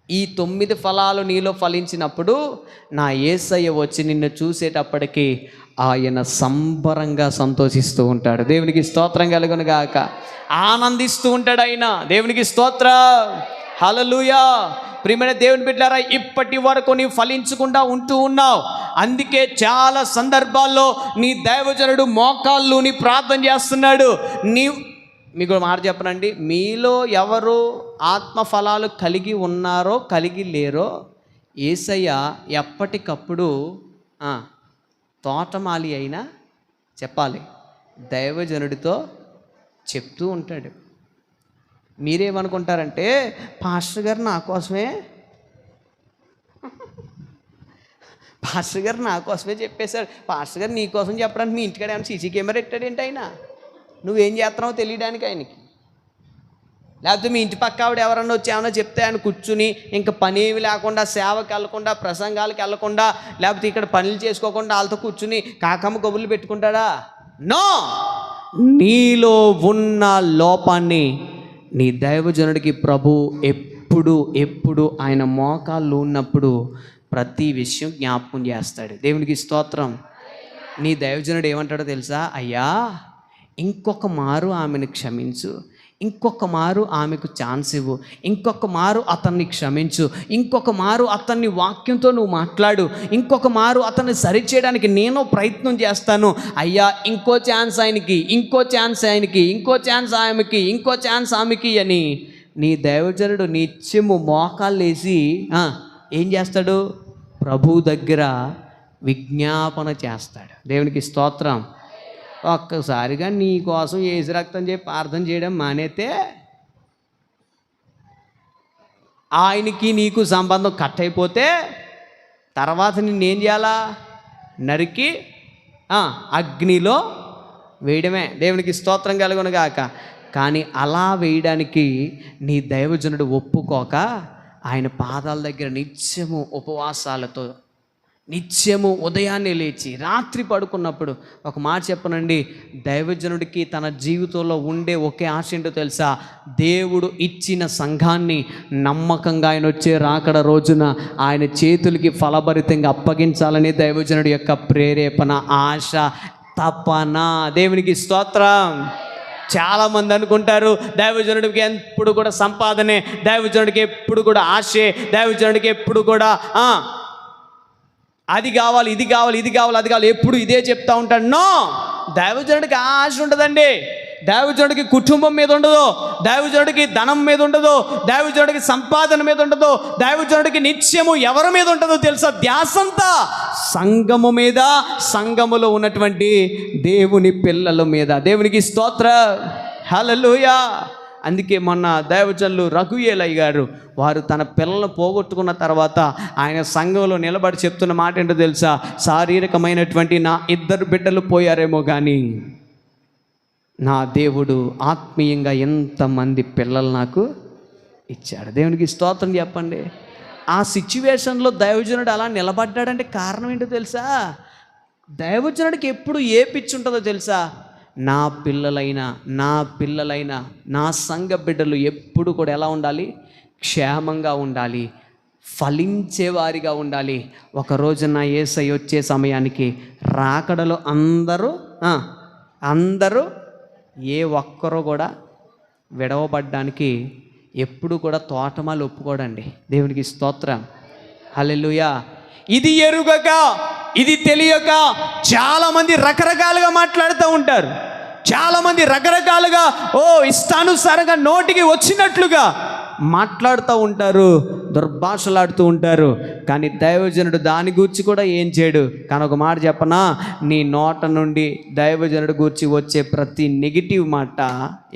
ఈ 9 ఫలాలు నీలో ఫలించినప్పుడు నా యేసయ్య వచ్చి నిన్ను చూసేటప్పటికి ఆయన సంబరంగా సంతోషిస్తూ ఉంటాడు. దేవునికి స్తోత్రం కలుగునుగాక. ఆనందిస్తూ ఉంటాడు ఆయన. దేవునికి స్తోత్రం. హల్లెలూయా. ప్రియమైన దేవుని బిడ్డలారా, ఇప్పటి వరకు నీవు ఫలించకుండా ఉంటూ ఉన్నావు. అందుకే చాలా సందర్భాల్లో నీ దైవజనుడు మోకాళ్ళు నీ ప్రార్థన చేస్తున్నాడు. మీకు మాట చెప్పనండి, మీలో ఎవరు ఆత్మ ఫలాలు కలిగి ఉన్నారో కలిగి లేరో యేసయ్య ఎప్పటికప్పుడు తోటమాలి అయినా చెప్పాలి, దైవజనుడితో చెప్తూ ఉంటాడు. మీరేమనుకుంటారంటే, పాస్టర్ గారు నా కోసమే చెప్పేశారు. పాస్టర్ గారు నీ కోసం చెప్పడానికి మీ ఇంటికాడ ఏమైనా సీసీ కెమెరా పెట్టాడేంటి ఆయన? నువ్వేం చేస్తున్నావో తెలియడానికి ఆయనకి. లేకపోతే మీ ఇంటి పక్క ఆవిడ ఎవరన్నా వచ్చి ఏమన్నా చెప్తే ఆయన కూర్చుని ఇంకా పని ఏమి లేకుండా, సేవకి వెళ్ళకుండా, ప్రసంగాలకు వెళ్ళకుండా, లేకపోతే ఇక్కడ పనులు చేసుకోకుండా వాళ్ళతో కూర్చుని కాకమ్మ కబుర్లు పెట్టుకుంటాడా? నో. నీలో ఉన్న లోపాన్ని నీ దైవజనుడికి ప్రభు ఎప్పుడు ఆయన మోకాళ్ళు ఉన్నప్పుడు ప్రతి విషయం జ్ఞాపకం చేస్తాడు. దేవునికి స్తోత్రం. నీ దైవజనుడు ఏమంటాడో తెలుసా? అయ్యా, ఇంకొక మారు ఆమెను క్షమించు, ఇంకొక మారు ఆమెకు ఛాన్స్ ఇవ్వు, ఇంకొక మారు అతన్ని క్షమించు, ఇంకొక మారు అతన్ని వాక్యంతో నువ్వు మాట్లాడు, ఇంకొక మారు అతన్ని సరిచేయడానికి నేను ప్రయత్నం చేస్తాను. అయ్యా, ఇంకో ఛాన్స్ ఆయనకి, ఇంకో ఛాన్స్ ఆయనకి, ఇంకో ఛాన్స్ ఆమెకి, ఇంకో ఛాన్స్ ఆమెకి అని నీ దైవజనుడు నిత్యము మోకాళ్ళు వేసి ఏం చేస్తాడు? ప్రభు దగ్గర విజ్ఞాపన చేస్తాడు. దేవునికి స్తోత్రం. ఒక్కసారిగా నీ కోసం యేసు రక్తం చెప్పి ప్రార్థన చేయడం మానేతే ఆయనకి నీకు సంబంధం కట్ అయిపోతే తర్వాత నిన్నేం చేయాలా? నరికి అగ్నిలో వేయడమే. దేవునికి స్తోత్రం కలుగును గాక. కానీ అలా వేయడానికి నీ దైవజనుడు ఒప్పుకోక ఆయన పాదాల దగ్గర నిత్యము ఉపవాసాలతో, నిత్యము ఉదయాన్నే లేచి రాత్రి పడుకున్నప్పుడు ఒక మాట చెప్పనండి, దైవజనుడికి తన జీవితంలో ఉండే ఒకే ఆశ ఏంటో తెలుసా? దేవుడు ఇచ్చిన సంఘాన్ని నమ్మకంగా ఆయన వచ్చే రాకడ రోజున ఆయన చేతులకి ఫలభరితంగా అప్పగించాలని దైవజనుడి యొక్క ప్రేరేపణ, ఆశ, తపన. దేవునికి స్తోత్రం. చాలామంది అనుకుంటారు దైవజనుడికి ఎప్పుడు కూడా సంపాదనే, దైవజనుడికి ఎప్పుడు కూడా ఆశే, దైవజనుడికి ఎప్పుడు కూడా అది కావాలి, ఇది కావాలి, ఇది కావాలి, అది కావాలి, ఎప్పుడు ఇదే చెప్తా ఉంటాడు. నో, దైవజనుడికి ఆశ ఉండదండి. దైవజనుడికి కుటుంబం మీద ఉండదు, దైవజనుడికి ధనం మీద ఉండదు, దైవజనుడికి సంపాదన మీద ఉండదు, దైవజనుడికి నిత్యము ఎవరి మీద ఉంటుందో తెలుసా? ధ్యాసంతా సంఘము మీద, సంఘములో ఉన్నటువంటి దేవుని పిల్లల మీద. దేవునికి స్తోత్రం. హల్లెలూయా. అందుకే మొన్న దైవజనులు రఘుయేలయ్య గారు వారు తన పిల్లలను పోగొట్టుకున్న తర్వాత ఆయన సంఘంలో నిలబడి చెప్తున్న మాట ఏంటో తెలుసా? శారీరకమైనటువంటి నా 2 బిడ్డలు పోయారేమో కానీ నా దేవుడు ఆత్మీయంగా ఎంతమంది పిల్లలు నాకు ఇచ్చాడు. దేవునికి స్తోత్రం చెప్పండి. ఆ సిచ్యువేషన్లో దైవజనుడు అలా నిలబడ్డాడంటే కారణం ఏంటో తెలుసా? దైవజనుడికి ఎప్పుడు ఏ పిచ్చి ఉంటుందో తెలుసా? నా పిల్లలైనా నా సంఘ బిడ్డలు ఎప్పుడు కూడా ఎలా ఉండాలి? క్షేమంగా ఉండాలి, ఫలించేవారిగా ఉండాలి. ఒక రోజున యేసయ్య వచ్చే సమయానికి రాకడలో అందరూ ఏ ఒక్కరూ కూడా విడవబడ్డానికి ఎప్పుడు కూడా తోటమాలు ఒప్పుకోడండి. దేవునికి స్తోత్రం. హల్లెలూయా. ఇది ఎరుగక, ఇది తెలియక చాలామంది రకరకాలుగా మాట్లాడుతూ ఉంటారు. చాలామంది రకరకాలుగా ఇష్టానుసారంగా నోటికి వచ్చినట్లుగా మాట్లాడుతూ ఉంటారు, దుర్భాషలాడుతూ ఉంటారు. కానీ దైవజనుడు దాని గురించి కూడా ఏం చేయడు. కానీ ఒక మాట చెప్పనా, నీ నోట నుండి దైవజనుడు గురించి వచ్చే ప్రతి నెగిటివ్ మాట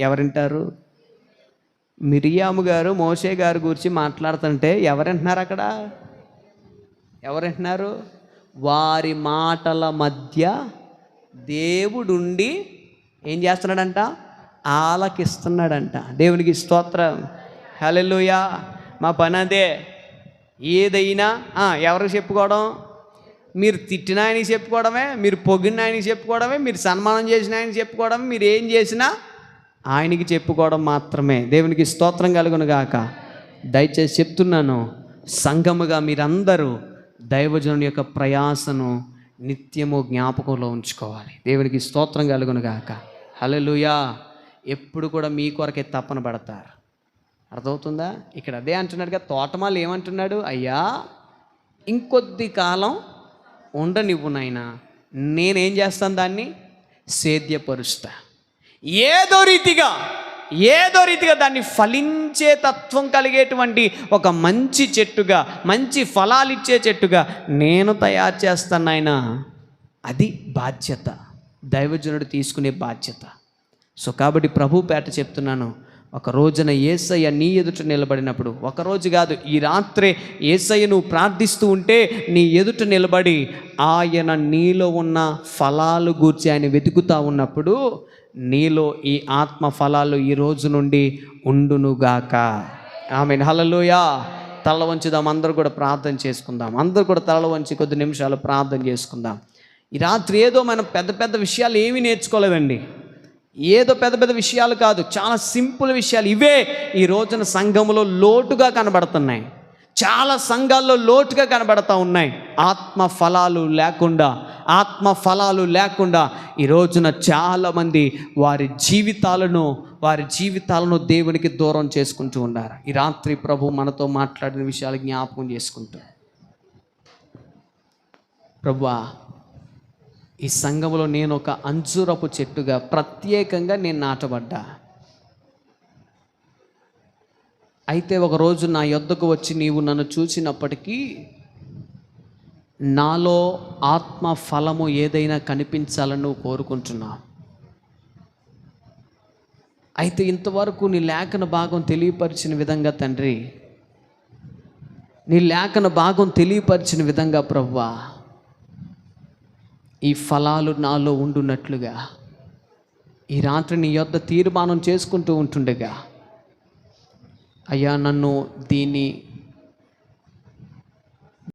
ఎవరింటారు? మిరియాము గారు మోషే గారి గురించి మాట్లాడుతుంటే ఎవరింటున్నారు? అక్కడ ఎవరింటున్నారు? వారి మాటల మధ్య దేవుడుండి ఏం చేస్తున్నాడంట? ఆలకిస్తున్నాడంట. దేవునికి స్తోత్రం. హల్లెలూయా. మా పని అదే. ఏదైనా ఎవరికి చెప్పుకోవడం? మీరు తిట్టిన ఆయనకి చెప్పుకోవడమే, మీరు పొగిడిన ఆయనకి చెప్పుకోవడమే, మీరు సన్మానం చేసిన ఆయనకి చెప్పుకోవడమే, మీరు ఏం చేసినా ఆయనకి చెప్పుకోవడం మాత్రమే. దేవునికి స్తోత్రం కలుగును గాక. దయచేసి చెప్తున్నాను, సంఘముగా మీరందరూ దైవజనుని యొక్క ప్రయాసను నిత్యము జ్ఞాపకంలో ఉంచుకోవాలి. దేవునికి స్తోత్రం కలుగును గాక. హల్లెలూయా. ఎప్పుడు కూడా మీ కొరకే తపన పడతారు. అర్థమవుతుందా? ఇక్కడ అదే అంటున్నాడుగా. తోటమాలు ఏమంటున్నాడు? అయ్యా, ఇంకొద్ది కాలం ఉండనివ్వు నాయనా, నేనేం చేస్తాను? దాన్ని సేద్యపరుస్తా. ఏదో రీతిగా దాన్ని ఫలించే తత్వం కలిగేటువంటి ఒక మంచి చెట్టుగా, మంచి ఫలాలు ఇచ్చే చెట్టుగా నేను తయారు చేస్తాను నాయన. అది బాధ్యత, దైవజనుడు తీసుకునే బాధ్యత. సో కాబట్టి ప్రభు పేట చెప్తున్నాను, ఒక రోజున యేసయ్య నీ ఎదుట నిలబడినప్పుడు, ఒకరోజు కాదు, ఈ రాత్రే యేసయ్య నువ్వు ప్రార్థిస్తూ ఉంటే నీ ఎదుట నిలబడి ఆయన నీలో ఉన్న ఫలాలు గూర్చి ఆయన వెతుకుతూ ఉన్నప్పుడు నీలో ఈ ఆత్మ ఫలాలు ఈ రోజు నుండి ఉండునుగాక. ఆమేన్. హల్లెలూయా. తల వంచుదాం, అందరూ కూడా ప్రార్థన చేసుకుందాం. అందరూ కూడా తల వంచి కొద్ది నిమిషాలు ప్రార్థన చేసుకుందాం. ఈ రాత్రి ఏదో మనం పెద్ద పెద్ద విషయాలు ఏమీ నేర్చుకోలేదండి. ఏదో పెద్ద పెద్ద విషయాలు కాదు, చాలా సింపుల్ విషయాలు. ఇవే ఈ రోజున సంఘములో లోటుగా కనబడుతున్నాయి. చాలా సంఘాల్లో లోటుగా కనబడతా ఉన్నాయి. ఆత్మ ఫలాలు లేకుండా ఈ రోజున చాలామంది వారి జీవితాలను దేవునికి దూరం చేసుకుంటూ ఉన్నారు. ఈ రాత్రి ప్రభు మనతో మాట్లాడిన విషయాలు జ్ఞాపకం చేసుకుంటూ, ప్రభువా, ఈ సంఘంలో నేను ఒక అంజూరపు చెట్టుగా ప్రత్యేకంగా నేను నాటబడ్డా. అయితే ఒకరోజు నా యొద్దకు వచ్చి నీవు నన్ను చూసినప్పటికీ నాలో ఆత్మ ఫలము ఏదైనా కనిపించాలని నువ్వు కోరుకుంటున్నావు. అయితే ఇంతవరకు నీ లేఖన భాగం తెలియపరిచిన విధంగా తండ్రి, నీ లేఖన భాగం తెలియపరిచిన విధంగా ప్రభువా, ఈ ఫలాలు నాలో ఉండునట్లుగా ఈ రాత్రి నీ యొద్ద తీర్మానం చేసుకుంటూ ఉంటుండగా, అయ్యా, నన్ను దీన్ని